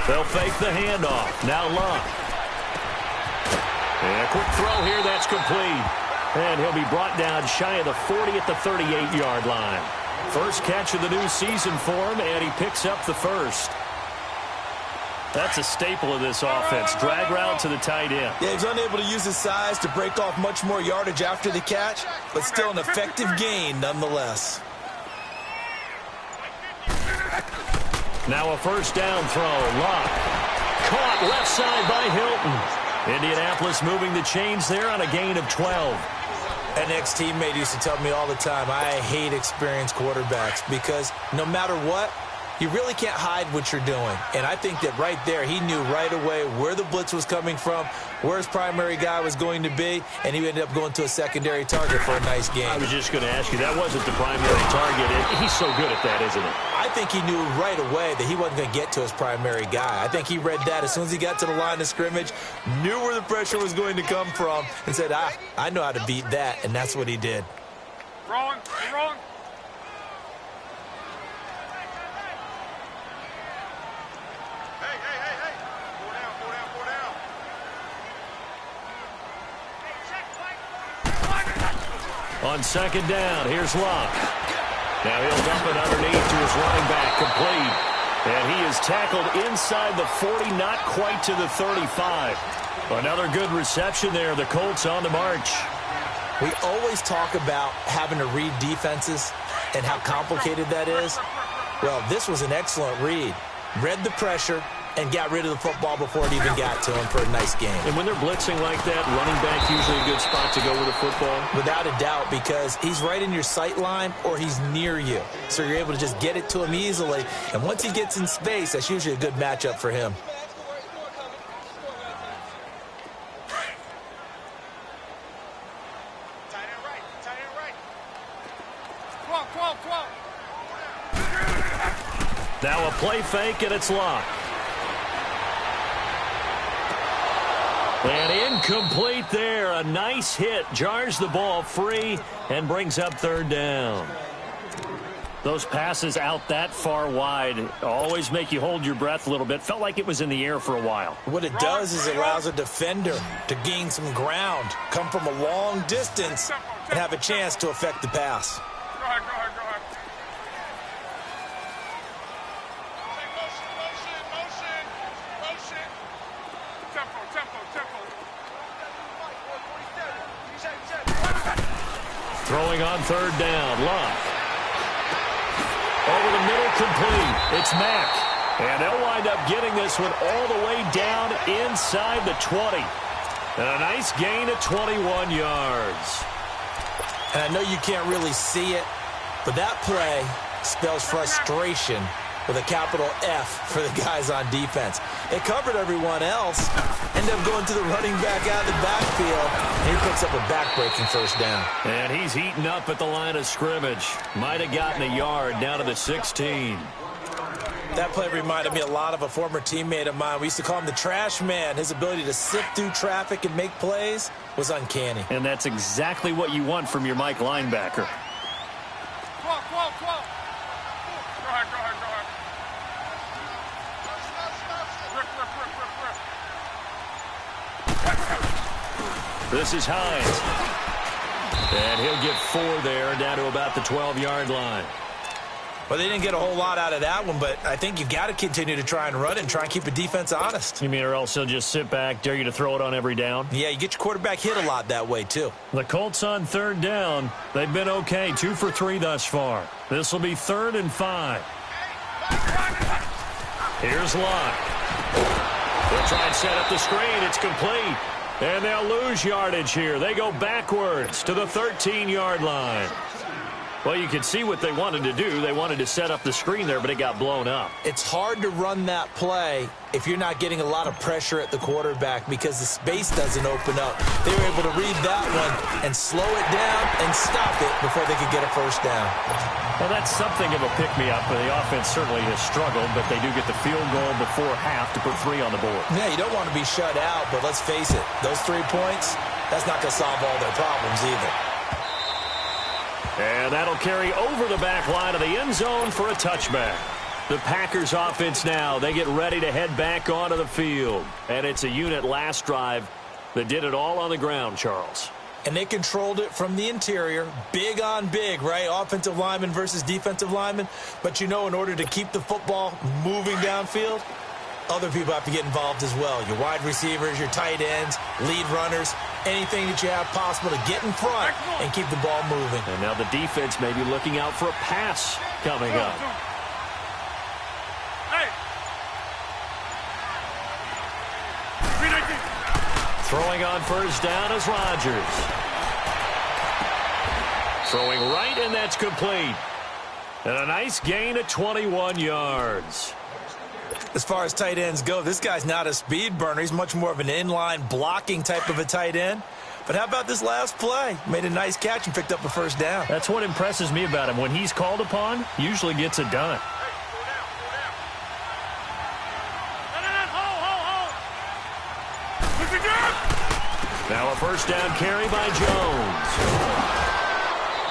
S1: They'll fake the handoff. Now Luck. And a quick throw here, that's complete. And he'll be brought down shy of the 40 at the 38-yard line. First catch of the new season for him, and he picks up the first. That's a staple of this offense. Drag route to the tight end.
S2: Yeah, he's unable to use his size to break off much more yardage after the catch, but still an effective gain nonetheless.
S1: Now a first down throw. Luck. Caught left side by Hilton. Indianapolis moving the chains there on a gain of 12.
S2: An ex-teammate used to tell me all the time, I hate experienced quarterbacks because no matter what, you really can't hide what you're doing. And I think that right there, he knew right away where the blitz was coming from, where his primary guy was going to be, and he ended up going to a secondary target for a nice game.
S1: I was just going to ask you, that wasn't the primary target. He's so good at that, isn't he?
S2: I think he knew right away that he wasn't going to get to his primary guy. I think he read that as soon as he got to the line of scrimmage, knew where the pressure was going to come from, and said, I know how to beat that, and that's what he did.
S3: Wrong.
S1: On second down, here's Luck. Now he'll dump it underneath to his running back, complete. And he is tackled inside the 40, not quite to the 35. Another good reception there. The Colts on the march.
S2: We always talk about having to read defenses and how complicated that is. Well, this was an excellent read. Read the pressure and got rid of the football before it even got to him for a nice game.
S1: And when they're blitzing like that, running back usually a good spot to go with the football?
S2: Without a doubt, because he's right in your sight line or he's near you. So you're able to just get it to him easily. And once he gets in space, that's usually a good matchup for him.
S1: Now a play fake, and it's Luck. And incomplete there. A nice hit. Jars the ball free and brings up third down. Those passes out that far wide always make you hold your breath a little bit. Felt like it was in the air for a while.
S2: What it does is it allows a defender to gain some ground, come from a long distance, and have a chance to affect the pass.
S3: Go ahead.
S1: Throwing on third down, Luck. Over the middle, complete. It's Mack. And they'll wind up getting this one all the way down inside the 20. And a nice gain of 21 yards.
S2: And I know you can't really see it, but that play spells frustration with a capital F for the guys on defense. It covered everyone else, ended up going to the running back out of the backfield, and he picks up a back-breaking first down.
S1: And he's eaten up at the line of scrimmage. Might have gotten a yard down to the 16.
S2: That play reminded me a lot of a former teammate of mine. We used to call him the trash man. His ability to sift through traffic and make plays was uncanny.
S1: And that's exactly what you want from your Mike linebacker.
S3: Go ahead.
S1: This is Hines. And he'll get 4 there, down to about the 12-yard line.
S2: Well, they didn't get a whole lot out of that one, but I think you've got to continue to try and run it and try and keep the defense honest.
S1: You mean, or else they'll just sit back, dare you to throw it on every down?
S2: Yeah, you get your quarterback hit a lot that way, too.
S1: The Colts on third down. They've been okay, 2 for 3 thus far. This will be 3rd and 5. Here's Luck. They'll try and set up the screen. It's complete. And they'll lose yardage here. They go backwards to the 13-yard line. Well, you can see what they wanted to do. They wanted to set up the screen there, but it got blown up.
S2: It's hard to run that play if you're not getting a lot of pressure at the quarterback because the space doesn't open up. They were able to read that one and slow it down and stop it before they could get a first down.
S1: Well, that's something of a pick-me-up. The offense certainly has struggled, but they do get the field goal before half to put 3 on the board.
S2: Yeah, you don't want to be shut out, but let's face it, those 3 points, that's not going to solve all their problems either.
S1: And that'll carry over the back line of the end zone for a touchback. The Packers offense now, they get ready to head back onto the field. And it's a unit last drive that did it all on the ground, Charles.
S2: And they controlled it from the interior, big on big, right? Offensive lineman versus defensive lineman. But, you know, in order to keep the football moving downfield, other people have to get involved as well. Your wide receivers, your tight ends, lead runners, anything that you have possible to get in front and keep the ball moving.
S1: And now the defense may be looking out for a pass coming up. Throwing on first down is Rodgers. Throwing right, and that's complete. And a nice gain of 21 yards.
S2: As far as tight ends go, this guy's not a speed burner. He's much more of an inline blocking type of a tight end. But how about this last play? Made a nice catch and picked up a first down.
S1: That's what impresses me about him. When he's called upon, usually gets it done. Now a first down carry by Jones.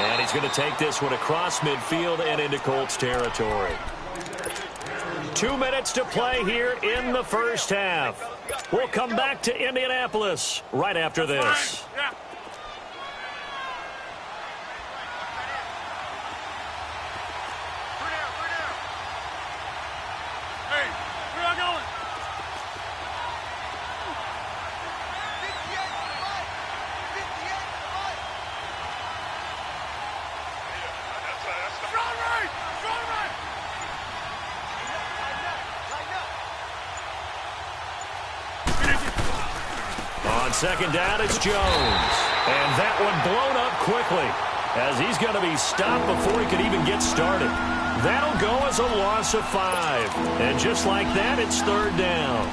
S1: And he's going to take this one across midfield and into Colts territory. 2 minutes to play here in the first half. We'll come back to Indianapolis right after this. On second down, it's Jones. And that one blown up quickly as he's going to be stopped before he could even get started. That'll go as a loss of 5. And just like that, it's third down.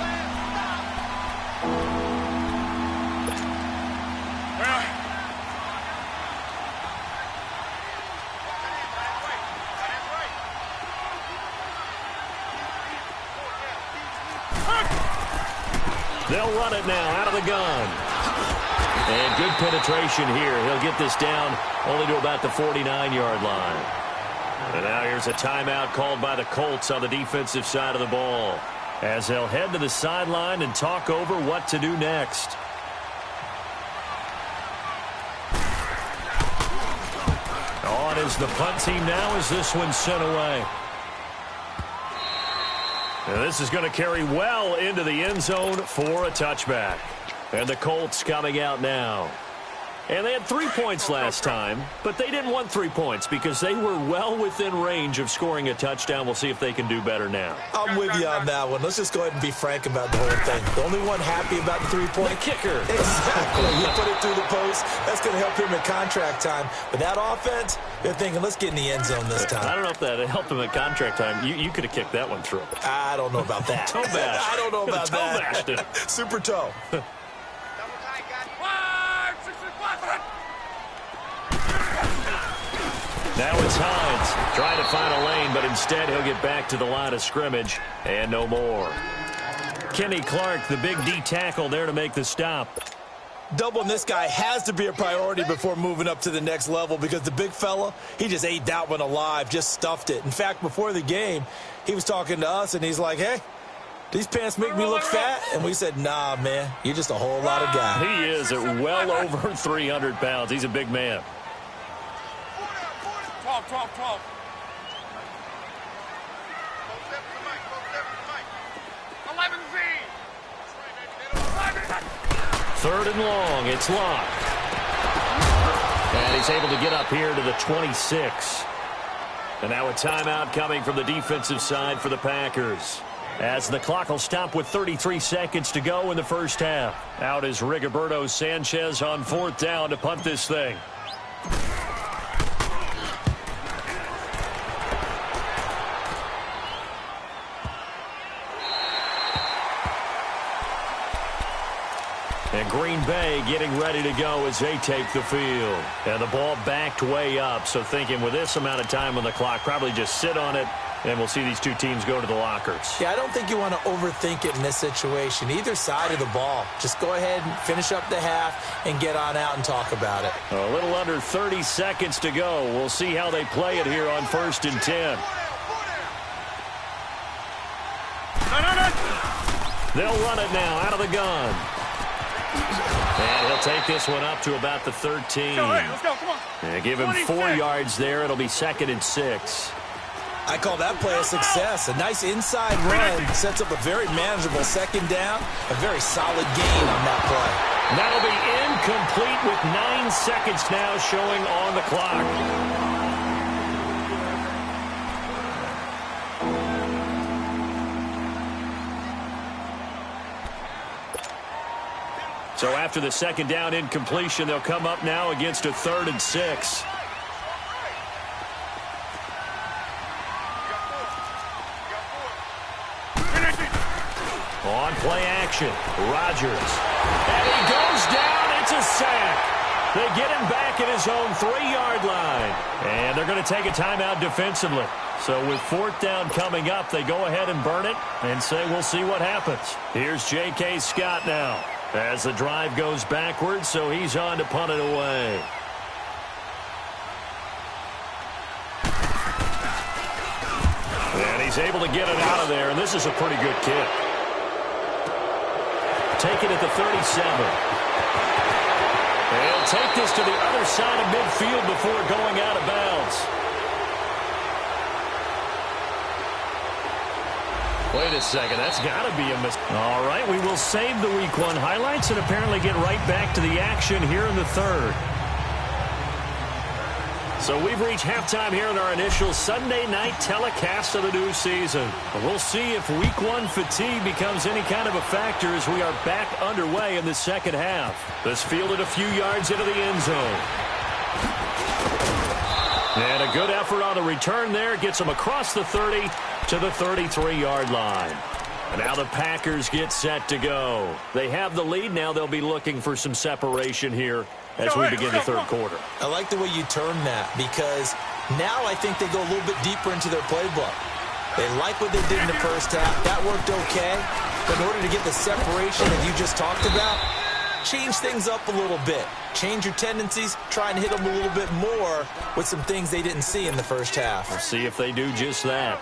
S1: They'll run it now out of the gun. And good penetration here. He'll get this down only to about the 49-yard line. And now here's a timeout called by the Colts on the defensive side of the ball as they'll head to the sideline and talk over what to do next. On is the punt team now as this one's sent away. And this is going to carry well into the end zone for a touchback. And the Colts coming out now. And they had 3 points last time, but they didn't want 3 points because they were well within range of scoring a touchdown. We'll see if they can do better now.
S2: I'm with you on that one. Let's just go ahead and be frank about the whole thing. The only one happy about the 3-point
S1: kicker.
S2: Exactly. You put it through the post. That's going to help him in contract time. But that offense, they're thinking, let's get in the end zone this time.
S1: I don't know if that helped him in contract time. You could have kicked that one through.
S2: I don't know about that.
S1: Toe bash.
S2: I don't know about
S1: toe
S2: that.
S1: Bashed it.
S2: Super toe.
S1: Now it's Hines trying to find a lane, but instead he'll get back to the line of scrimmage and no more. Kenny Clark, the big D tackle there to make the stop.
S2: Doubling this guy has to be a priority before moving up to the next level because the big fella, he just ate that one alive, just stuffed it. In fact, before the game, he was talking to us, and he's like, hey, these pants make me look fat? And we said, nah, man, you're just a whole lot of guy.
S1: He is at well over 300 pounds. He's a big man.
S3: 12.
S1: Third and long. It's locked. And he's able to get up here to the 26. And now a timeout coming from the defensive side for the Packers. As the clock will stop with 33 seconds to go in the first half. Out is Rigoberto Sanchez on fourth down to punt this thing. And Green Bay getting ready to go as they take the field. And the ball backed way up, so thinking with this amount of time on the clock, probably just sit on it, and we'll see these two teams go to the lockers.
S2: Yeah, I don't think you want to overthink it in this situation. Either side of the ball. Just go ahead and finish up the half and get on out and talk about it.
S1: A little under 30 seconds to go. We'll see how they play it here on 1st and 10. They'll run it now out of the gun. And he'll take this one up to about the 13.
S3: Let's go, come on.
S1: And give him 4 yards there. It'll be 2nd and 6.
S2: I call that play a success. A nice inside run sets up a very manageable 2nd down. A very solid gain on that play.
S1: That'll be incomplete with 9 seconds now showing on the clock. So after the 2nd down incompletion, they'll come up now against a 3rd and 6. On play action, Rodgers. And he goes down. It's a sack. They get him back at his own 3-yard line. And they're going to take a timeout defensively. So with 4th down coming up, they go ahead and burn it and say we'll see what happens. Here's J.K. Scott now as the drive goes backwards, so he's on to punt it away. And he's able to get it out of there, and this is a pretty good kick. Take it at the 37. He'll take this to the other side of midfield before going out of bounds. Wait a second, that's got to be a mistake. All right, we will save the Week 1 highlights and apparently get right back to the action here in the 3rd. So we've reached halftime here in our initial Sunday night telecast of the new season. We'll see if Week 1 fatigue becomes any kind of a factor as we are back underway in the 2nd half. This fielded a few yards into the end zone. And a good effort on the return there. Gets them across the 30 to the 33-yard line. And now the Packers get set to go. They have the lead. Now they'll be looking for some separation here as we begin the 3rd quarter.
S2: I like the way you term that because now I think they go a little bit deeper into their playbook. They like what they did in the 1st half. That worked okay. But in order to get the separation that you just talked about, change things up a little bit. Change your tendencies. Try and hit them a little bit more with some things they didn't see in the 1st half.
S1: We'll see if they do just that.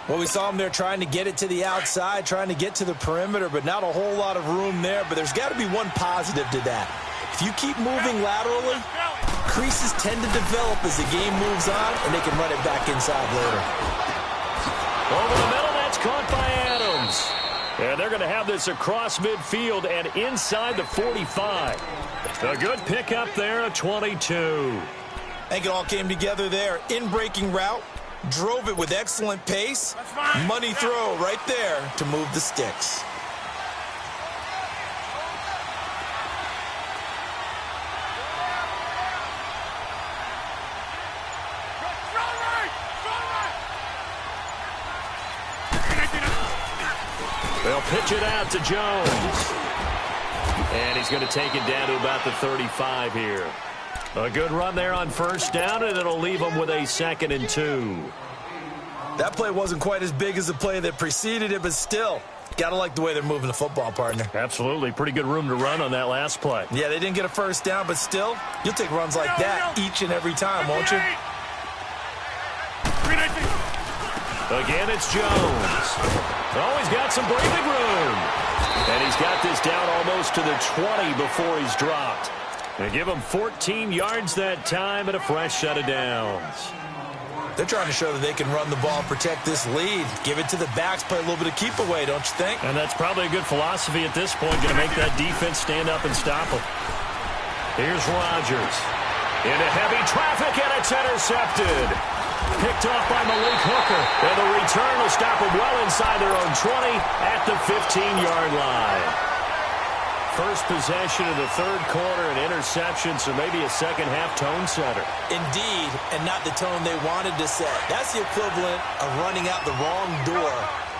S2: Well, we saw them there trying to get it to the outside, trying to get to the perimeter, but not a whole lot of room there. But there's got to be one positive to that. If you keep moving laterally, creases tend to develop as the game moves on, and they can run it back inside later.
S1: Over the middle, that's caught by Adams. And they're going to have this across midfield and inside the 45. A good pickup there at 22.
S2: I think it all came together there. In-breaking route, drove it with excellent pace. Money throw right there to move the sticks.
S1: They'll pitch it out to Jones. And he's going to take it down to about the 35 here. A good run there on 1st down, and it'll leave them with a 2nd and 2.
S2: That play wasn't quite as big as the play that preceded it, but still, got to like the way they're moving the football, partner.
S1: Absolutely. Pretty good room to run on that last play.
S2: Yeah, they didn't get a 1st down, but still, you'll take runs like that each and every time, won't you?
S1: Again, it's Jones. Oh, he's got some breathing room. And he's got this down almost to the 20 before he's dropped. And give him 14 yards that time and a fresh set of downs.
S2: They're trying to show that they can run the ball, protect this lead. Give it to the backs, play a little bit of keep away, don't you think?
S1: And that's probably a good philosophy at this point, going to make that defense stand up and stop them. Here's Rodgers. Into heavy traffic, and it's intercepted. Picked off by Malik Hooker. And the return will stop them well inside their own 20 at the 15-yard line. First possession of the 3rd quarter, an interception, so maybe a 2nd half tone setter.
S2: Indeed, and not the tone they wanted to set. That's the equivalent of running out the wrong door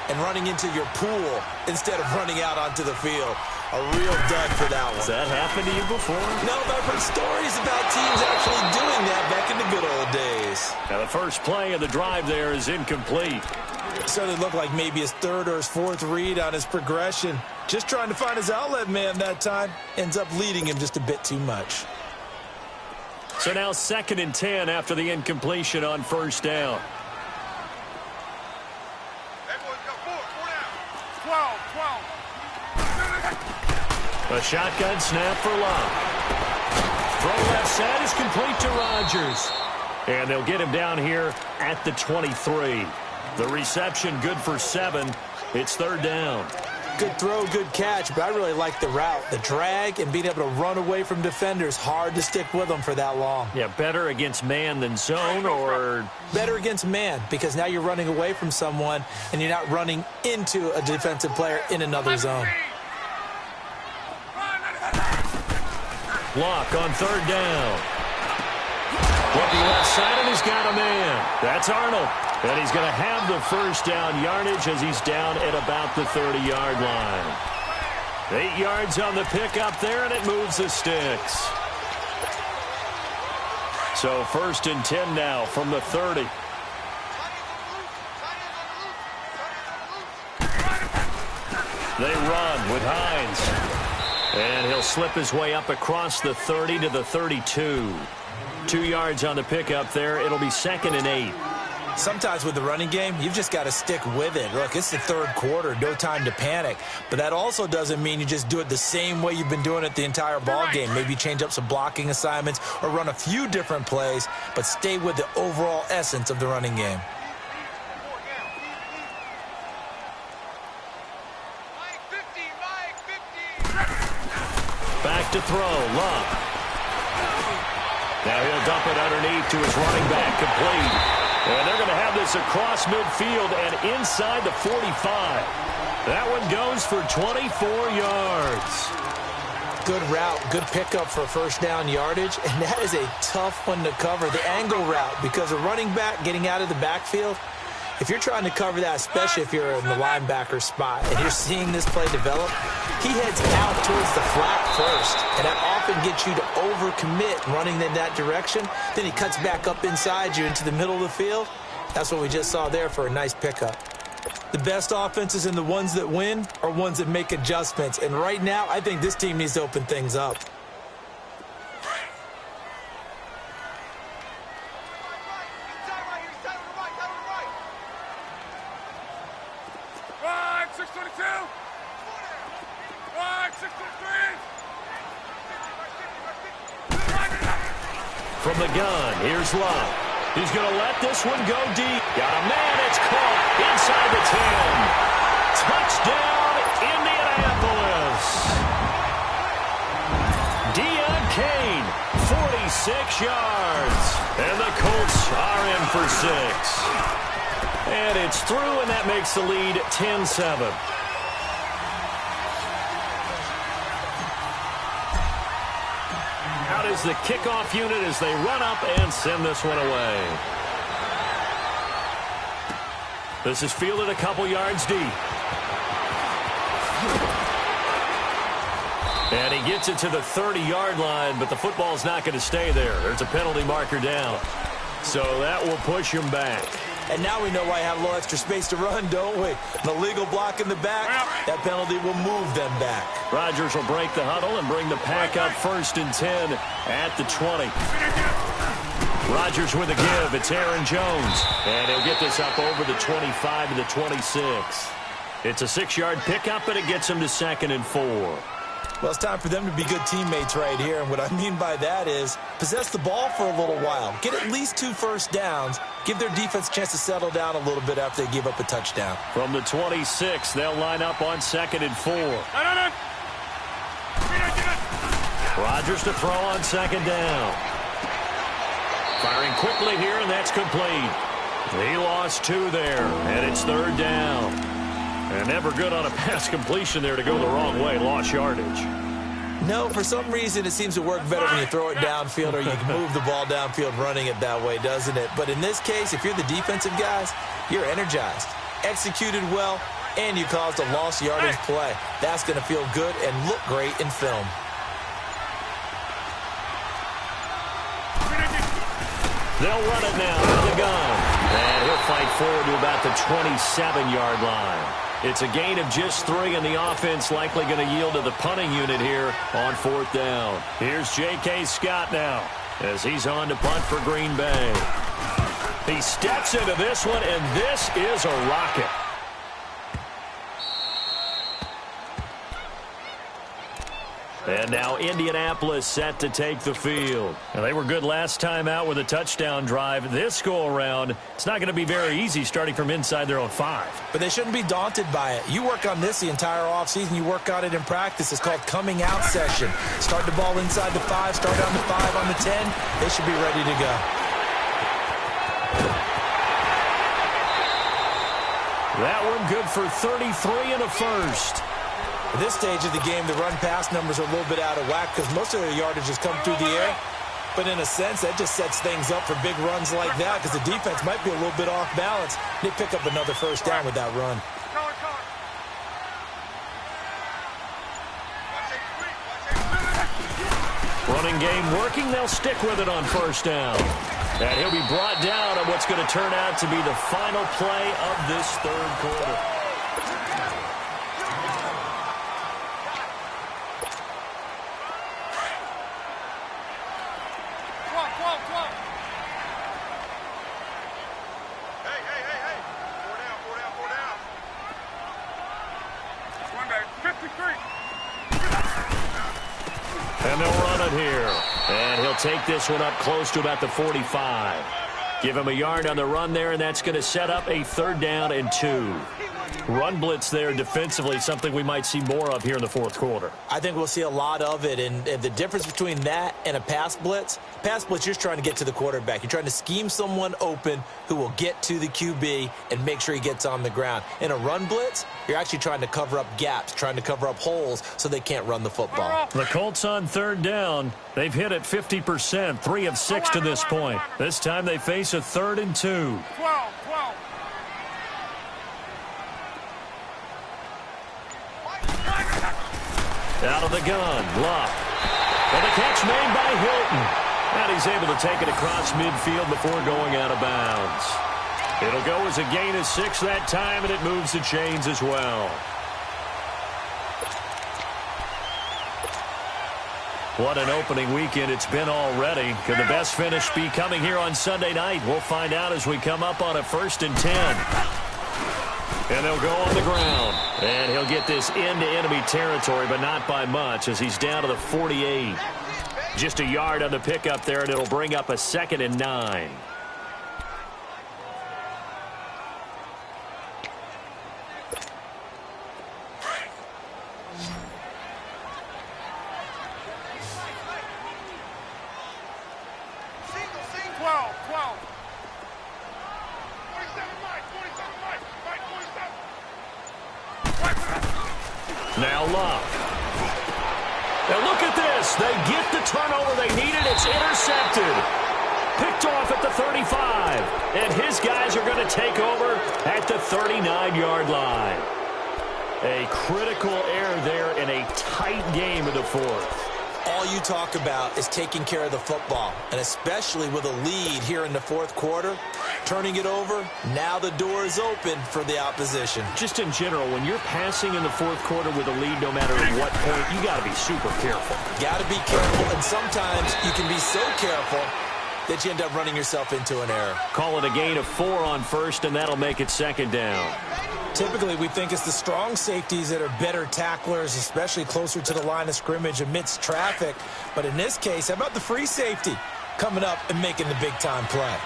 S2: and running into your pool instead of running out onto the field. A real dud for that one.
S1: Has that happened to you before?
S2: No, but I've heard stories about teams actually doing that back in the good old days.
S1: Now the first play of the drive there is incomplete.
S2: It certainly looked like maybe his third or his fourth read on his progression. Just trying to find his outlet man that time. Ends up leading him just a bit too much.
S1: So now 2nd and 10 after the incompletion on first down. A shotgun snap for Love. Throw left side is complete to Rodgers. And they'll get him down here at the 23. The reception good for 7. It's 3rd down.
S2: Good throw, good catch, but I really like the route. The drag and being able to run away from defenders. Hard to stick with them for that long.
S1: Yeah, better against man than zone, or?
S2: Better against man, because now you're running away from someone and you're not running into a defensive player in another zone.
S1: Block on 3rd down. Looking left side, and he's got a man. That's Arnold. And he's going to have the first down yardage as he's down at about the 30-yard line. 8 yards on the pickup there, and it moves the sticks. So 1st and 10 now from the 30. They run with Hines. And he'll slip his way up across the 30 to the 32. 2 yards on the pickup there. It'll be 2nd and 8.
S2: Sometimes with the running game, you've just got to stick with it. Look, it's the 3rd quarter, no time to panic. But that also doesn't mean you just do it the same way you've been doing it the entire ball game. Maybe change up some blocking assignments or run a few different plays, but stay with the overall essence of the running game.
S1: Back to throw, Love. Now he'll dump it underneath to his running back, complete. And they're going to have this across midfield and inside the 45. That one goes for 24 yards.
S2: Good route, good pickup for first down yardage, and that is a tough one to cover, the angle route, because a running back getting out of the backfield, if you're trying to cover that, especially if you're in the linebacker spot and you're seeing this play develop, he heads out towards the flat first, and that often gets you to overcommit running in that direction. Then he cuts back up inside you into the middle of the field. That's what we just saw there for a nice pickup. The best offenses and the ones that win are ones that make adjustments, and right now I think this team needs to open things up.
S1: From the gun, here's Love. He's going to let this one go deep. Got a man, it's caught inside the 10. Touchdown, Indianapolis. Deion Kane, 46 yards. And the Colts are in for 6. And it's through, and that makes the lead 10-7. Out is the kickoff unit as they run up and send this one away. This is fielded a couple yards deep. And he gets it to the 30-yard line, but the football's not going to stay there. There's a penalty marker down. So that will push him back.
S2: And now we know why I have a little extra space to run, don't we? An illegal block in the back, that penalty will move them back.
S1: Rodgers will break the huddle and bring the pack up 1st and 10 at the 20. Rodgers with a give. It's Aaron Jones. And he'll get this up over the 25 to the 26. It's a 6-yard pickup, and it gets him to 2nd and 4.
S2: Well, it's time for them to be good teammates right here. And what I mean by that is possess the ball for a little while. Get at least 2 first downs. Give their defense a chance to settle down a little bit after they give up a touchdown.
S1: From the 26, they'll line up on 2nd and 4. Rodgers to throw on 2nd down. Firing quickly here, and that's complete. He lost 2 there, and it's 3rd down. And never good on a pass completion there to go the wrong way. Lost yardage.
S2: No, for some reason it seems to work better when you throw it downfield or you can move the ball downfield running it that way, doesn't it? But in this case, if you're the defensive guys, you're energized. Executed well, and you caused a lost yardage play. That's going to feel good and look great in film.
S1: They'll run it now out of the gun. And he'll fight forward to about the 27-yard line. It's a gain of just 3, and the offense likely going to yield to the punting unit here on 4th down. Here's J.K. Scott now as he's on to punt for Green Bay. He steps into this one, and this is a rocket. And now Indianapolis set to take the field. Now, they were good last time out with a touchdown drive. This go-around, it's not going to be very easy starting from inside their own 5.
S2: But they shouldn't be daunted by it. You work on this the entire offseason. You work on it in practice. It's called coming out session. Start the ball inside the 5, start on the 5, on the 10. They should be ready to go.
S1: That one good for 33 and a first.
S2: At this stage of the game, the run-pass numbers are a little bit out of whack because most of their yardage has come through the air. But in a sense, that just sets things up for big runs like that because the defense might be a little bit off balance. They pick up another first down with that run.
S1: Running game working. They'll stick with it on first down. And he'll be brought down on what's going to turn out to be the final play of this third quarter. And they'll run it here. And he'll take this one up close to about the 45. Give him a yard on the run there, and that's going to set up a 3rd down and 2. Run blitz there defensively, something we might see more of here in the 4th quarter.
S2: I think we'll see a lot of it, and the difference between that and a pass blitz, you're just trying to get to the quarterback. You're trying to scheme someone open who will get to the QB and make sure he gets on the ground. In a run blitz, you're actually trying to cover up gaps, trying to cover up holes so they can't run the football.
S1: The Colts on 3rd down. They've hit it 50%, 3 of 6 to this point. This time they face a 3rd and 2.
S3: 12.
S1: Out of the gun, Luck. And the catch made by Hilton. And he's able to take it across midfield before going out of bounds. It'll go as a gain of 6 that time, and it moves the chains as well. What an opening weekend it's been already. Could the best finish be coming here on Sunday night? We'll find out as we come up on a 1st and 10. And they'll go on the ground. And he'll get this into enemy territory, but not by much as he's down to the 48. Just a yard on the pickup there, and it'll bring up a 2nd and 9. Now Luck. Now look at this. They get the turnover they needed. It's intercepted. Picked off at the 35. And his guys are going to take over at the 39-yard line. A critical error there in a tight game of the 4th.
S2: All you talk about is taking care of the football, and especially with a lead here in the 4th quarter, turning it over, now the door is open for the opposition.
S1: Just in general, when you're passing in the 4th quarter with a lead, no matter at what point, you got to be super careful.
S2: Got to be careful, and sometimes you can be so careful that you end up running yourself into an error.
S1: Call it a gain of 4 on 1st, and that'll make it 2nd down.
S2: Typically, we think it's the strong safeties that are better tacklers, especially closer to the line of scrimmage amidst traffic. But in this case, how about the free safety coming up and making the big-time play?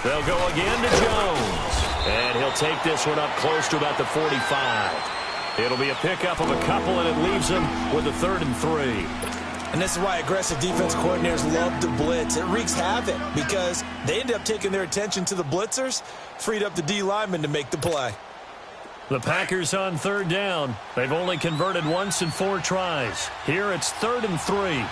S1: They'll go again to Jones. And he'll take this one up close to about the 45. It'll be a pickup of a couple, and it leaves him with a 3rd and 3.
S2: And this is why aggressive defense coordinators love to blitz. It wreaks havoc because they end up taking their attention to the blitzers, freed up the D lineman to make the play.
S1: The Packers on 3rd down. They've only converted once in 4 tries. Here it's 3rd and 3.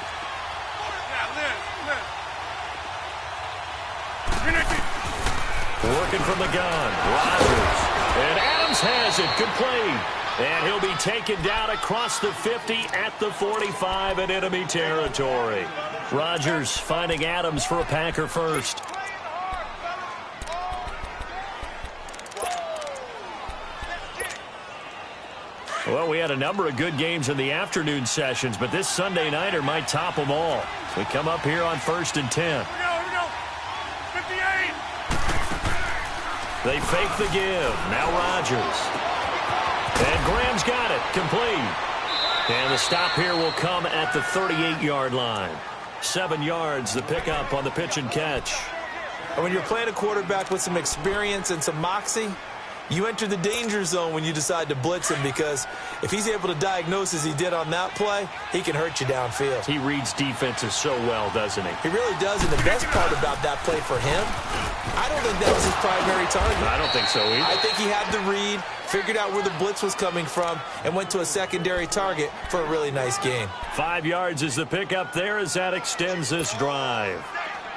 S1: Working from the gun, Rodgers. And Adams has it, complete. And he'll be taken down across the 50 at the 45 in enemy territory. Rodgers finding Adams for a Packer first. Well, we had a number of good games in the afternoon sessions, but this Sunday nighter might top them all. We come up here on 1st and 10.
S3: Here we go. 58.
S1: They fake the give. Now Rodgers. And Graham's got it. Complete. And the stop here will come at the 38-yard line. 7 yards, the pickup on the pitch and catch.
S2: And when you're playing a quarterback with some experience and some moxie, you enter the danger zone when you decide to blitz him, because if he's able to diagnose as he did on that play, he can hurt you downfield.
S1: He reads defenses so well, doesn't he?
S2: He really does, and the best part about that play for him, I don't think that was his primary target.
S1: I don't think so either.
S2: I think he had the read, figured out where the blitz was coming from, and went to a secondary target for a really nice gain.
S1: 5 yards is the pickup there as that extends this drive.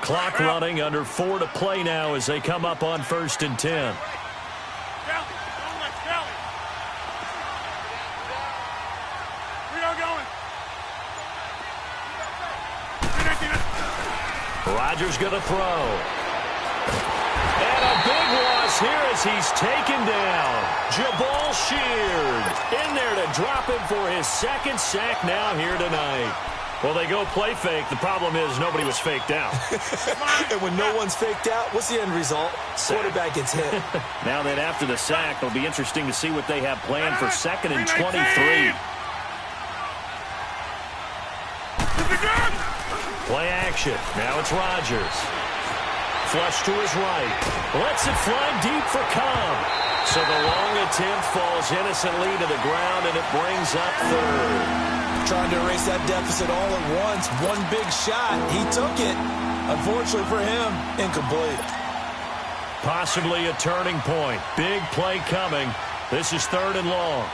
S1: Clock running, under 4 to play now as they come up on 1st and 10. Rodgers going to throw. And a big loss here as he's taken down. Jabal Sheard in there to drop him for his 2nd sack now here tonight. Well, they go play fake. The problem is nobody was faked out.
S2: And when no one's faked out, what's the end result?
S1: Sack.
S2: Quarterback gets hit.
S1: Now that after the sack, it'll be interesting to see what they have planned for 2nd and 23. Play action. Now it's Rodgers. Flush to his right. Lets it fly deep for Cobb. So the long attempt falls innocently to the ground, and it brings up 3rd.
S2: Trying to erase that deficit all at once. One big shot. He took it. Unfortunately for him, incomplete.
S1: Possibly a turning point. Big play coming. This is 3rd and long.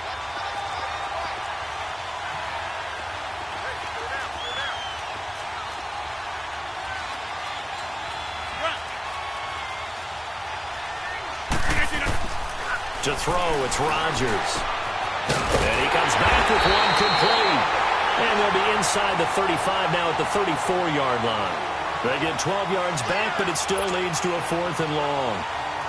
S1: To throw, it's Rodgers. And he comes back with one complete. And they'll be inside the 35 now at the 34-yard line. They get 12 yards back, but it still leads to a 4th and long.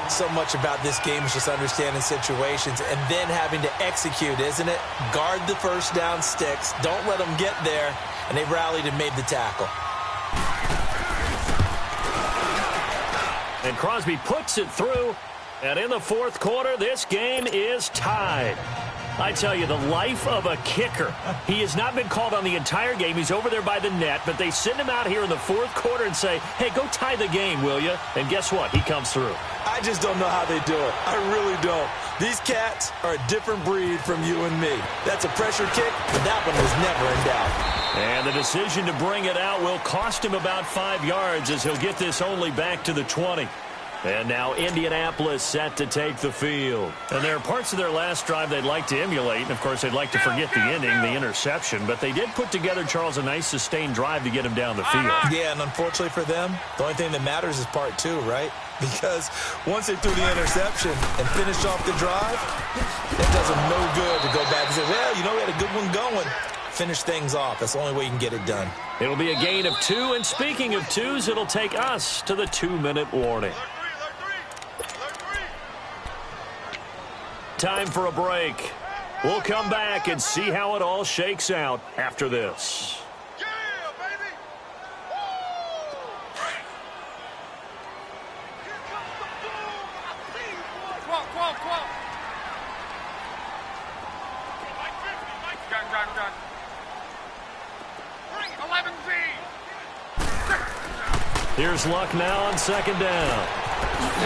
S2: So much about this game is just understanding situations and then having to execute, isn't it? Guard the first down sticks. Don't let them get there. And they rallied and made the tackle.
S1: And Crosby puts it through. And in the 4th quarter, this game is tied. I tell you, the life of a kicker. He has not been called on the entire game. He's over there by the net, but they send him out here in the 4th quarter and say, hey, go tie the game, will you? And guess what? He comes through.
S2: I just don't know how they do it. I really don't. These cats are a different breed from you and me. That's a pressure kick, but that one was never in doubt.
S1: And the decision to bring it out will cost him about 5 yards as he'll get this only back to the 20. And now Indianapolis set to take the field. And there are parts of their last drive they'd like to emulate. And, of course, they'd like to forget the ending, the interception. But they did put together, Charles, a nice sustained drive to get him down the field.
S2: Yeah, and unfortunately for them, the only thing that matters is part 2, right? Because once they threw the interception and finished off the drive, it does them no good to go back and say, well, you know, we had a good one going. Finish things off. That's the only way you can get it done.
S1: It'll be a gain of 2. And speaking of 2s, it'll take us to the 2-minute warning. Time for a break. We'll come back and see how it all shakes out after this.
S3: Yeah, baby. Quote. Gun. 11Z.
S1: Here's Luck now on 2nd down.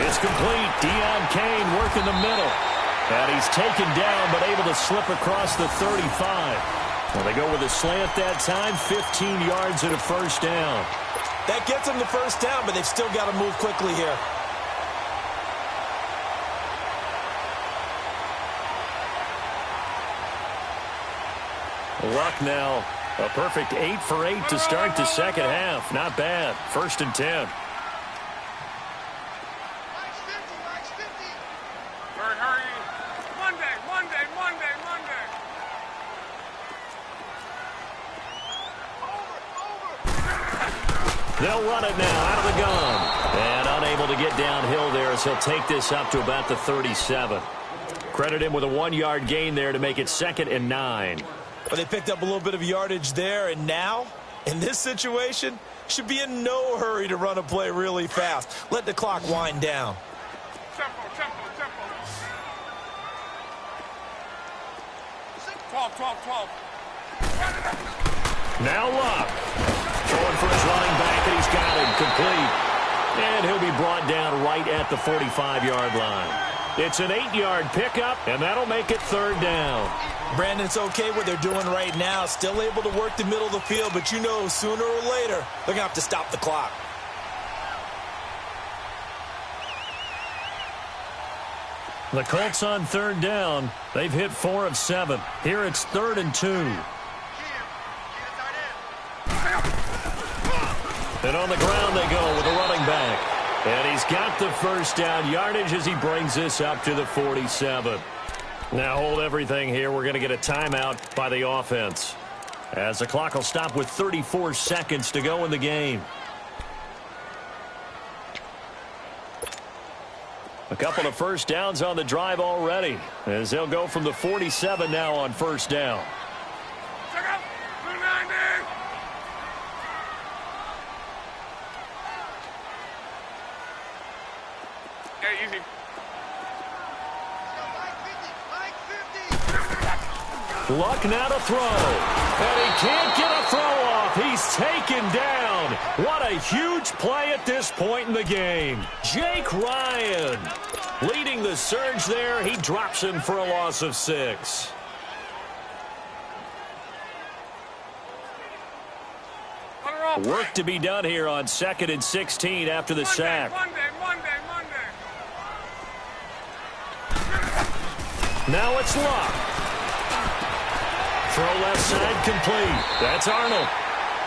S1: It's complete. Deion Kane working the middle. And he's taken down, but able to slip across the 35. Well, they go with a slant that time, 15 yards and a 1st down.
S2: That gets them the 1st down, but they've still got to move quickly here.
S1: Luck now, a perfect 8 for 8 to start the 2nd half. Not bad. 1st and 10. They'll run it now out of the gun. And unable to get downhill there as he'll take this up to about the 37. Credit him with a 1-yard gain there to make it 2nd and 9.
S2: Well, they picked up a little bit of yardage there, and now, in this situation, should be in no hurry to run a play really fast. Let the clock wind down.
S3: Tempo. 12.
S1: Now Luck. Throwing for his running back, and he's got him complete. And he'll be brought down right at the 45-yard line. It's an 8-yard pickup, and that'll make it 3rd down.
S2: Brandon, it's okay what they're doing right now. Still able to work the middle of the field, but you know sooner or later they're going to have to stop the clock.
S1: The Colts on 3rd down. They've hit 4 of 7. Here it's 3rd and 2. And on the ground they go with a running back. And he's got the 1st down yardage as he brings this up to the 47. Now hold everything here. We're going to get a timeout by the offense, as the clock will stop with 34 seconds to go in the game. A couple of 1st downs on the drive already, as they'll go from the 47 now on 1st down.
S3: Check out. 290. Okay, easy.
S1: Luck now to throw. And he can't get a throw off. He's taken down. What a huge play at this point in the game. Jake Ryan leading the surge there. He drops him for a loss of 6. Work to be done here on 2nd and 16 after the sack.
S3: Monday.
S1: Now it's Luck. Throw left side complete. That's Arnold.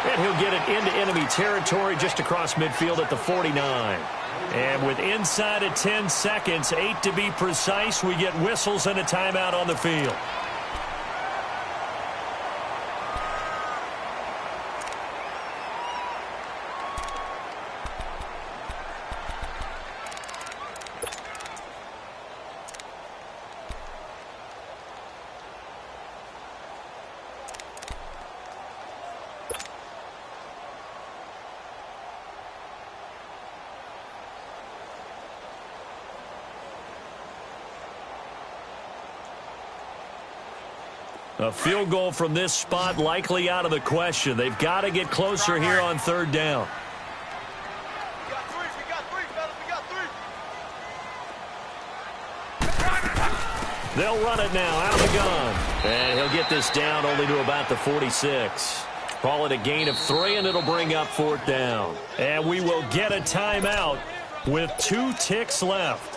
S1: And he'll get it into enemy territory just across midfield at the 49. And with inside of 10 seconds, 8 to be precise, we get whistles and a timeout on the field. A field goal from this spot likely out of the question. They've got to get closer here on 3rd down.
S3: We got three, fellas. We got 3.
S1: They'll run it now out of the gun. And he'll get this down only to about the 46. Call it a gain of 3, and it'll bring up 4th down. And we will get a timeout with 2 ticks left.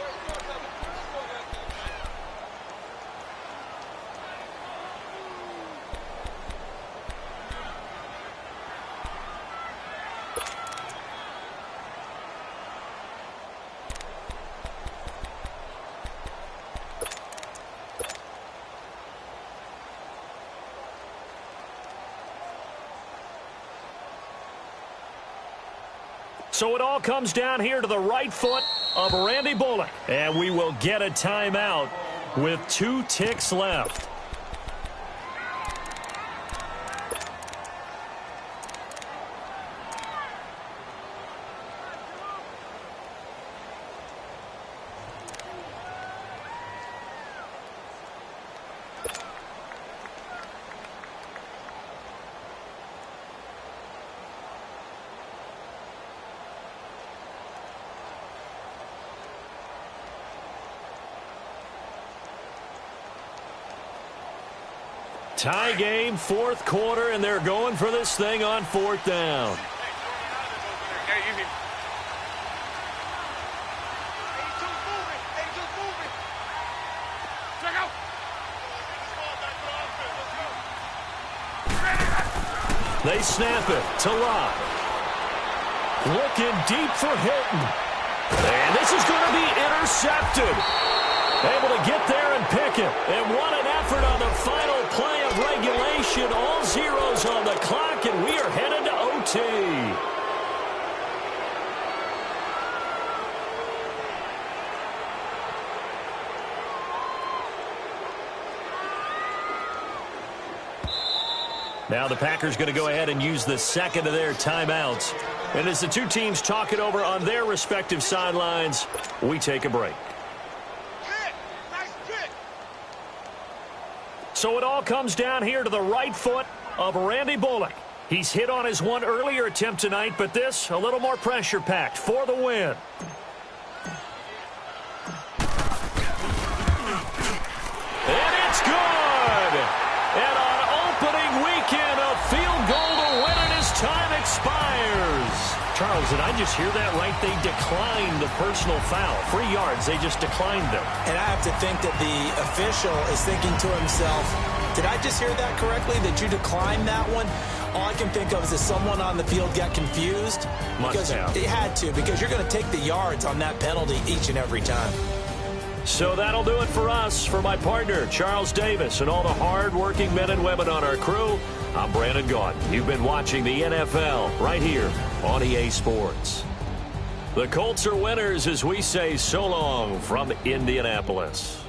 S1: So it all comes down here to the right foot of Randy Bullock. And we will get a timeout with 2 ticks left. Tie game, 4th quarter, and they're going for this thing on 4th down.
S3: Okay, easy. Check out.
S1: They snap it to Locke. Looking deep for Hilton. And this is going to be intercepted. Able to get there and pick it. And what an effort on the final play of regulation. All zeros on the clock, and we are headed to OT. Now the Packers going to go ahead and use the second of their timeouts. And as the two teams talk it over on their respective sidelines, we take a break. So it all comes down here to the right foot of Randy Bullock. He's hit on his one earlier attempt tonight, but this a little more pressure-packed for the win. And it's good! And on opening weekend, a field goal to win it as time expires. Charles, did I just hear that right? They declined the personal foul. 3 yards, they just declined them.
S2: And I have to think that the official is thinking to himself, did I just hear that correctly, that you declined that one? All I can think of is that someone on the field got confused.
S1: Must have.
S2: They had to, because you're going to take the yards on that penalty each and every time.
S1: So that'll do it for us. For my partner, Charles Davis, and all the hard-working men and women on our crew, I'm Brandon Gaudin. You've been watching the NFL right here on EA Sports. The Colts are winners as we say so long from Indianapolis.